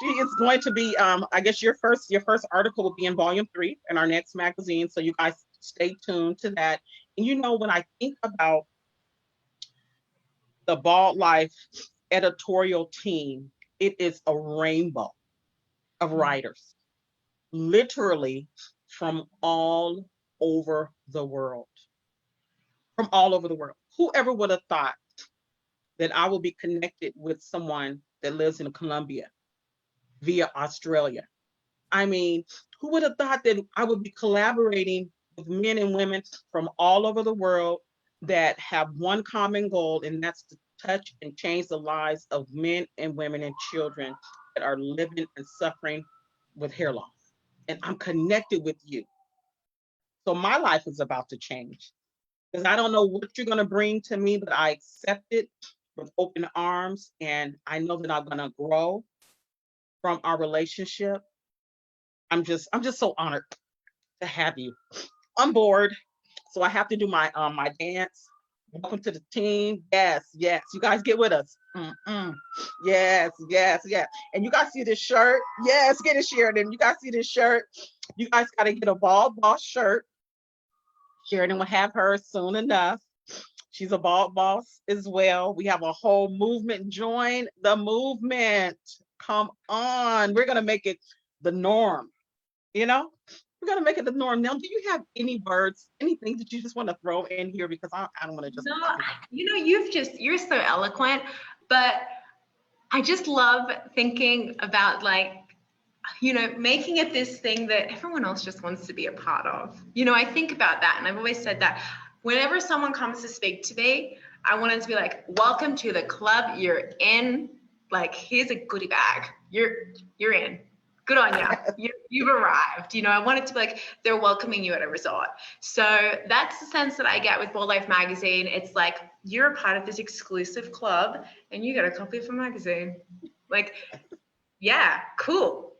She is going to be, I guess your first article will be in volume 3 in our next magazine. So you guys stay tuned to that. And you know, when I think about the Bald Life editorial team, it is a rainbow of writers, literally from all over the world. From all over the world. Whoever would have thought that I will be connected with someone that lives in Colombia via Australia? I mean, who would have thought that I would be collaborating with men and women from all over the world that have one common goal, and that's to touch and change the lives of men and women and children that are living and suffering with hair loss. And I'm connected with you. So my life is about to change, because I don't know what you're going to bring to me, but I accept it with open arms. And I know that I'm going to grow from our relationship. I'm just so honored to have you on board. So I have to do my my dance. Welcome to the team. Yes, yes. You guys get with us. Yes, yes, yes. And you guys see this shirt? Yes, get it, Sheridan. You guys see this shirt? You guys got to get a Bald Boss shirt. Sheridan will have hers soon enough. She's a Bald Boss as well. We have a whole movement. Join the movement. Come on. We're going to make it the norm. You know, we're going to make it the norm. Now, do you have any words, anything that you just want to throw in here? Because I don't want to just. No, you know, you're so eloquent, but I just love thinking about, like, you know, making it this thing that everyone else just wants to be a part of. You know, I think about that, and I've always said that whenever someone comes to speak to me, I want it to be like, welcome to the club, you're in. Like, here's a goodie bag. You're in. Good on you. You've arrived. You know, I want it to be like they're welcoming you at a resort. So that's the sense that I get with Bald Life magazine. It's like, you're a part of this exclusive club and you get a copy of a magazine. Like, yeah, cool.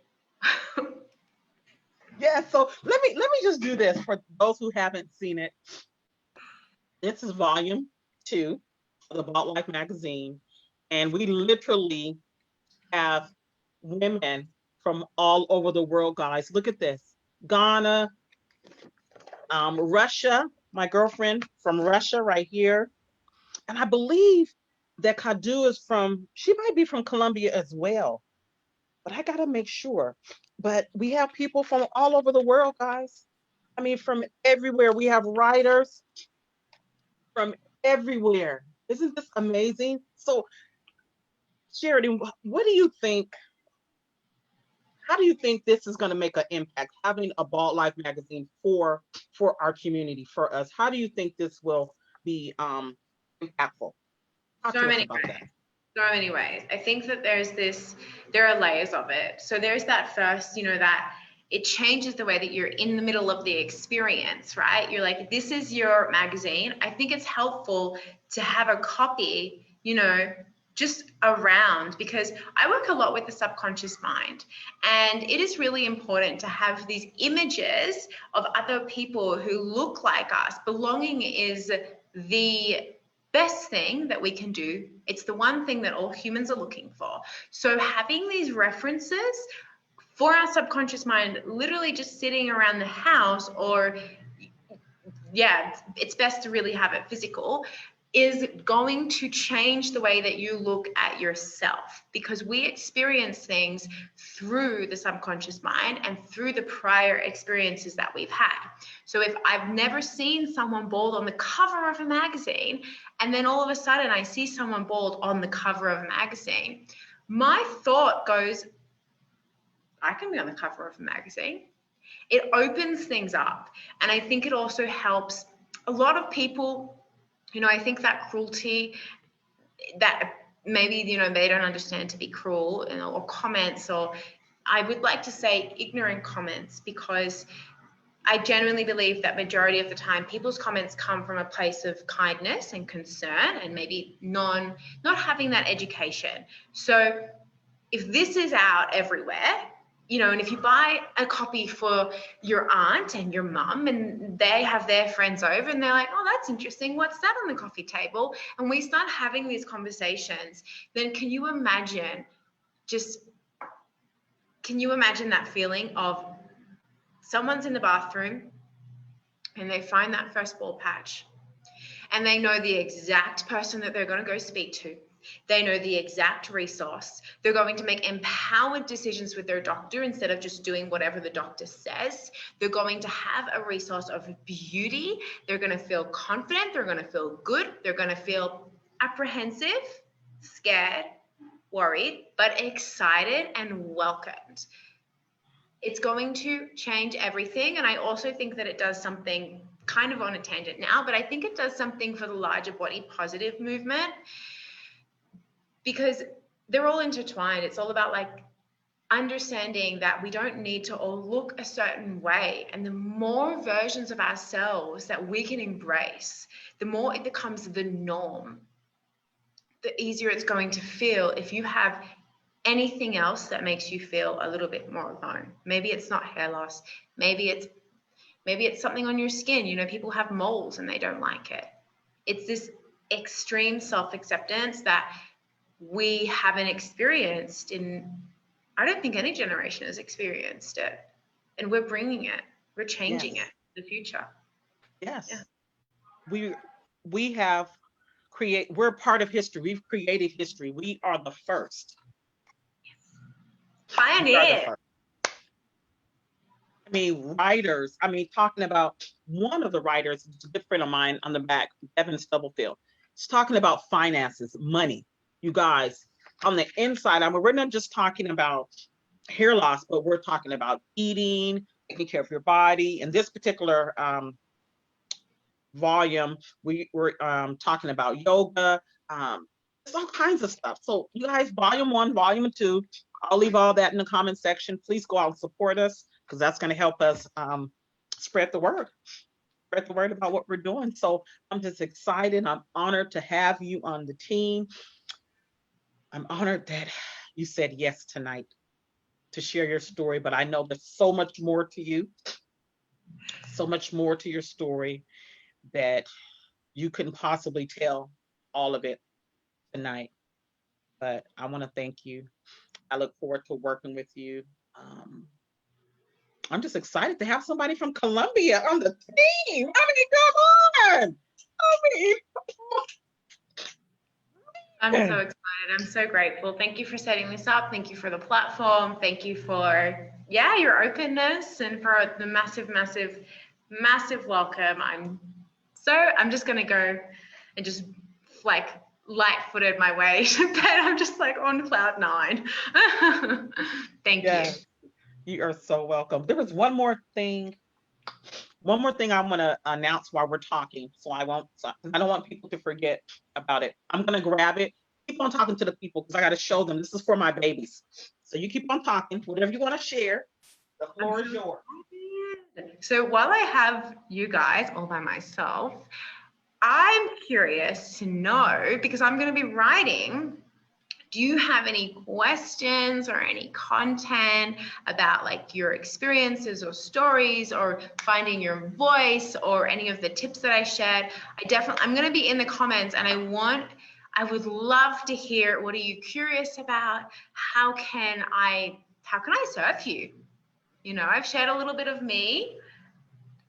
Yeah, so let me just do this for those who haven't seen it. This is volume 2 of the Bald Life magazine, and we literally have women from all over the world, guys. Look at this. Ghana, Russia, my girlfriend from Russia right here. And I believe that Kadu she might be from Colombia as well, but I got to make sure. But we have people from all over the world, guys. I mean, from everywhere. We have writers from everywhere. Isn't this amazing? So, Sheridan, what do you think? How do you think this is going to make an impact, having a Bald Life magazine for our community, for us? How do you think this will be impactful? Talk to us about that. So many ways. I think that there are layers of it. So there's that first, you know, that it changes the way that you're in the middle of the experience, right? You're like, this is your magazine. I think it's helpful to have a copy, you know, just around, because I work a lot with the subconscious mind, and it is really important to have these images of other people who look like us. Belonging is the best thing that we can do. It's the one thing that all humans are looking for. So having these references for our subconscious mind, literally just sitting around the house, or yeah, it's best to really have it physical, is going to change the way that you look at yourself, because we experience things through the subconscious mind and through the prior experiences that we've had. So if I've never seen someone bald on the cover of a magazine, and then all of a sudden I see someone bald on the cover of a magazine, my thought goes, I can be on the cover of a magazine. It opens things up. And I think it also helps a lot of people. I think that cruelty, that maybe, they don't understand to be cruel, or comments, or I would like to say ignorant comments, because I genuinely believe that majority of the time people's comments come from a place of kindness and concern, and maybe not having that education. So if this is out everywhere, and if you buy a copy for your aunt and your mum, and they have their friends over and they're like, oh, that's interesting, what's that on the coffee table? And we start having these conversations, then can you imagine that feeling of someone's in the bathroom and they find that first bald patch, and they know the exact person that they're going to go speak to. They know the exact resource. They're going to make empowered decisions with their doctor instead of just doing whatever the doctor says. They're going to have a resource of beauty. They're going to feel confident. They're going to feel good. They're going to feel apprehensive, scared, worried, but excited and welcomed. It's going to change everything. And I also think that it does something, kind of on a tangent now, but I think it does something for the larger body positive movement, because they're all intertwined. It's all about understanding that we don't need to all look a certain way. And the more versions of ourselves that we can embrace, the more it becomes the norm, the easier it's going to feel if you have anything else that makes you feel a little bit more alone. Maybe it's not hair loss. Maybe it's something on your skin. People have moles and they don't like it. It's this extreme self-acceptance that we haven't experienced I don't think any generation has experienced it. And we're bringing it, we're changing it in the future. Yes. Yeah. We're part of history. We've created history. We are the first. Pioneer. Writers. Talking about one of the writers, a good friend of mine on the back, Evan Stubblefield. He's talking about finances, money. You guys, on the inside, we're not just talking about hair loss, but we're talking about eating, taking care of your body. In this particular volume, we're talking about yoga, there's all kinds of stuff. So you guys, volume 1, volume 2, I'll leave all that in the comment section. Please go out and support us, because that's going to help us spread the word about what we're doing. So I'm just excited. I'm honored to have you on the team. I'm honored that you said yes tonight to share your story, but I know there's so much more to you, so much more to your story that you couldn't possibly tell all of it tonight. But I want to thank you. I look forward to working with you. I'm just excited to have somebody from Colombia on the team. Come on. I'm so excited. I'm so grateful. Thank you for setting this up. Thank you for the platform. Thank you for, your openness, and for the massive, massive, massive welcome. I'm just going to go and just light-footed my way to bed. I'm just on cloud 9. Thank you. You are so welcome. There was one more thing I want to announce while we're talking, so I don't want people to forget about it. I'm going to grab it. Keep on talking to the people, because I got to show them this is for my babies. So you keep on talking, whatever you want to share. The floor is yours. So while I have you guys all by myself, I'm curious to know, because I'm going to be writing do you have any questions or any content about like your experiences or stories or finding your voice or any of the tips that I shared? I'm going to be in the comments, and I would love to hear, what are you curious about? How can I serve you? You know, I've shared a little bit of me.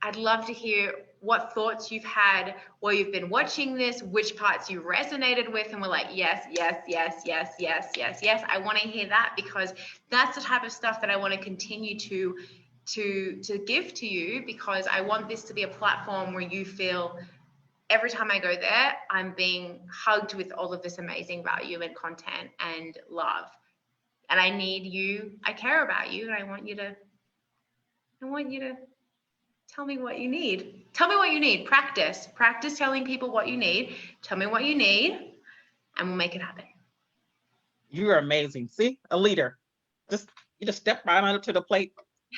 I'd love to hear what thoughts you've had while you've been watching this, which parts you resonated with and were like, yes, yes, yes, yes, yes, yes, yes. I want to hear that, because that's the type of stuff that I want to continue to give to you, because I want this to be a platform where you feel every time I go there, I'm being hugged with all of this amazing value and content and love. And I need you. I care about you, and I want you to tell me what you need. Tell me what you need. Practice telling people what you need. Tell me what you need, and we'll make it happen. You are amazing. See, a leader. You just stepped right on up to the plate,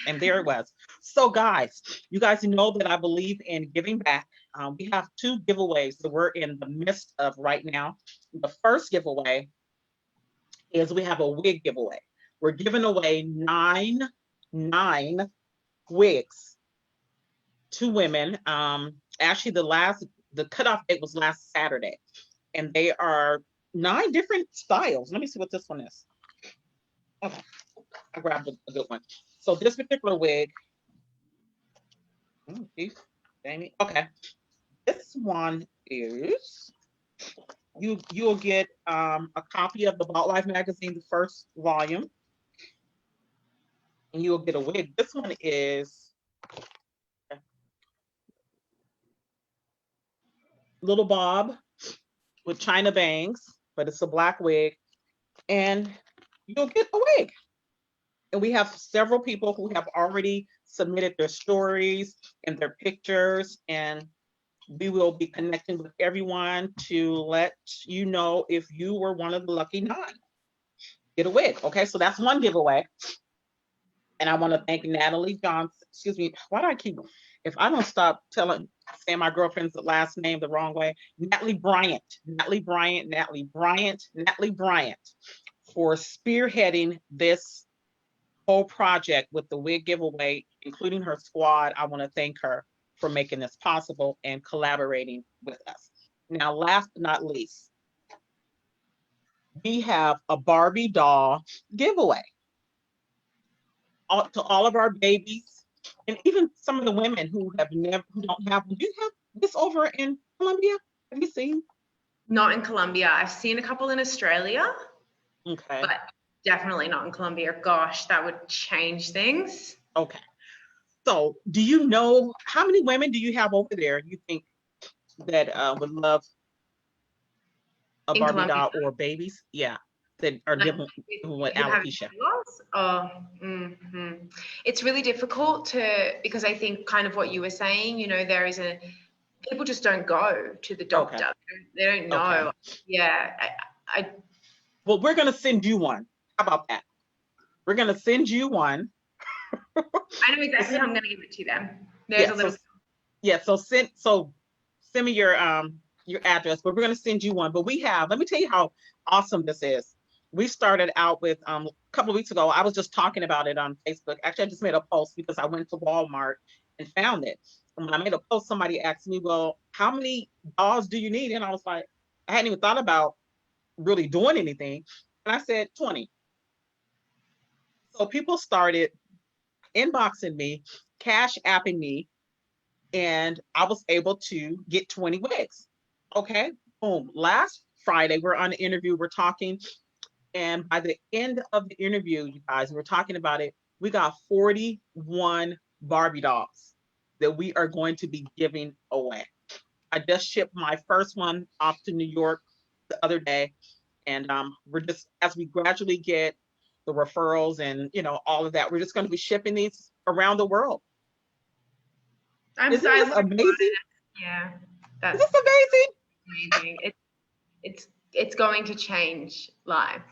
and there it was. So guys, you guys know that I believe in giving back. We have 2 giveaways that we're in the midst of right now. The first giveaway is we have a wig giveaway. We're giving away nine wigs to women. Actually, the cutoff date was last Saturday, and they are 9 different styles. Let me see what this one is. Okay, I grabbed a good one. So this particular wig, okay, this one is, you'll get a copy of the About Life magazine, the first volume, and you'll get a wig. This one is Little Bob with China bangs, but it's a black wig, and you'll get a wig. And we have several people who have already submitted their stories and their pictures, and we will be connecting with everyone to let you know if you were one of the lucky 9. Get a wig. Okay, so that's one giveaway. And I want to thank Natalie Johnson. Excuse me, why do I keep, if I don't stop saying my girlfriend's last name the wrong way, Natalie Bryant, for spearheading this whole project with the wig giveaway, including her squad. I want to thank her for making this possible and collaborating with us. Now, last but not least, we have a Barbie doll giveaway to all of our babies, and even some of the women who don't have. Do you have this over in Colombia? Have you seen? Not in Colombia. I've seen a couple in Australia. Okay. But definitely not in Colombia. Gosh, that would change things. Okay. So do you know, how many women do you have over there you think that would love a in Barbie Colombia doll or babies? Yeah, that are different with alopecia. It's really difficult because I think kind of what you were saying, you know, people just don't go to the doctor. Okay. They don't know. Okay. Yeah. Well, we're going to send you one. How about that? We're going to send you one. I know exactly how I'm going to give it to them. So send me your address, but we're going to send you one. But let me tell you how awesome this is. We started out with, a couple of weeks ago, I was just talking about it on Facebook. Actually, I just made a post because I went to Walmart and found it. And when I made a post, somebody asked me, well, how many dolls do you need? And I was like, I hadn't even thought about really doing anything. And I said 20. So people started inboxing me, cash apping me, and I was able to get 20 wigs. Okay, boom. Last Friday, we're on the interview, we're talking, and by the end of the interview, you guys, we're talking about it, we got 41 Barbie dolls that we are going to be giving away. I just shipped my first one off to New York the other day, and we're just, as we gradually get the referrals and, you know, all of that, we're just going to be shipping these around the world. Isn't this amazing? Yeah, is this amazing? Amazing. It's going to change lives.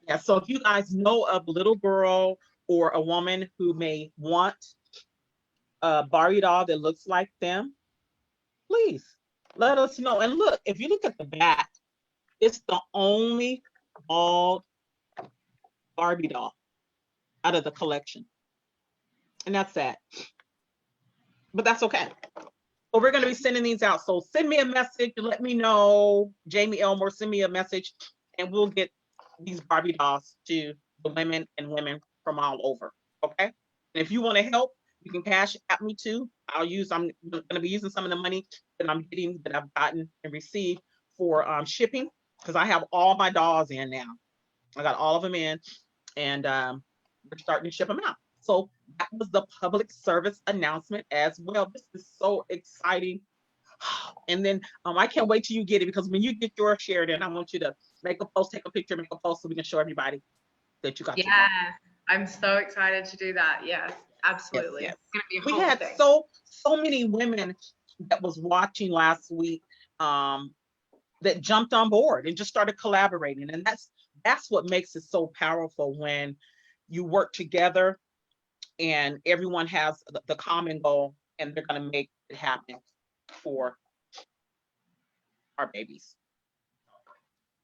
Yeah. So if you guys know of a little girl or a woman who may want a Barbie doll that looks like them, please let us know. And look, if you look at the back, it's the only bald Barbie doll out of the collection. And that's sad. But that's okay. But we're going to be sending these out. So send me a message and let me know, Jamie Elmore, send me a message and we'll get these Barbie dolls to the women and women from all over. Okay. And if you want to help, you can cash at me too. I'm going to be using some of the money that I've gotten and received for shipping, because I have all my dolls in now. I got all of them in, and we're starting to ship them out. So that was the public service announcement as well. This is so exciting. And then I can't wait till you get it, because when you get yours, Sheridan, I want you to make a post, take a picture, make a post so we can show everybody that you got your Yeah, I'm so excited to do that. Yes, absolutely. Yes. It's gonna be a We whole had thing. so many women that was watching last week that jumped on board and just started collaborating. And that's what makes it so powerful, when you work together and everyone has the common goal and they're going to make it happen for our babies.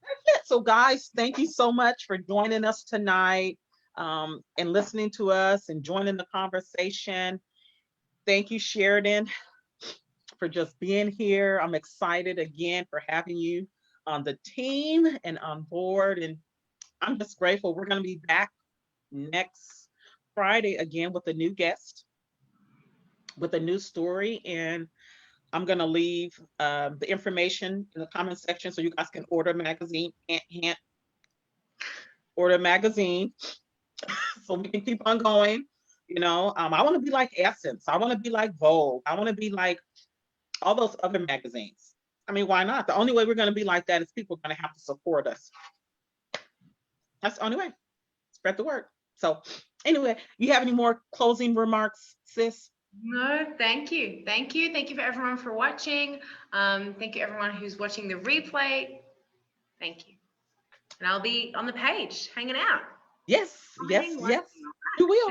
That's it. So guys, thank you so much for joining us tonight, and listening to us and joining the conversation. Thank you, Sheridan, for just being here. I'm excited again for having you on the team and on board. And I'm just grateful. We're going to be back next Friday again with a new guest, with a new story. And I'm going to leave the information in the comment section so you guys can order a magazine. Order a magazine so we can keep on going. I want to be like Essence. I want to be like Vogue. I want to be like all those other magazines. I mean, why not? The only way we're going to be like that is people are going to have to support us. That's the only way. Spread the word. So anyway, you have any more closing remarks, sis? No, thank you. Thank you. Thank you for everyone for watching. Thank you everyone who's watching the replay. Thank you. And I'll be on the page hanging out. Yes. You will.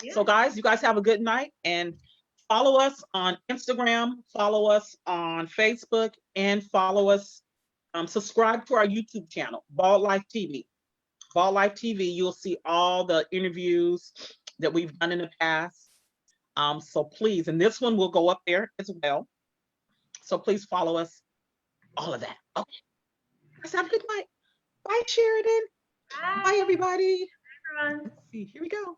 Yeah. So guys, you guys have a good night, and follow us on Instagram, follow us on Facebook, and follow us, subscribe to our YouTube channel, Bald Life TV. Bald Life TV, you'll see all the interviews that we've done in the past. So please, and this one will go up there as well. So please follow us, all of that. Okay. Guys, have a good night. Bye, Sheridan. Bye, everybody. Everyone. Let's see. Here we go.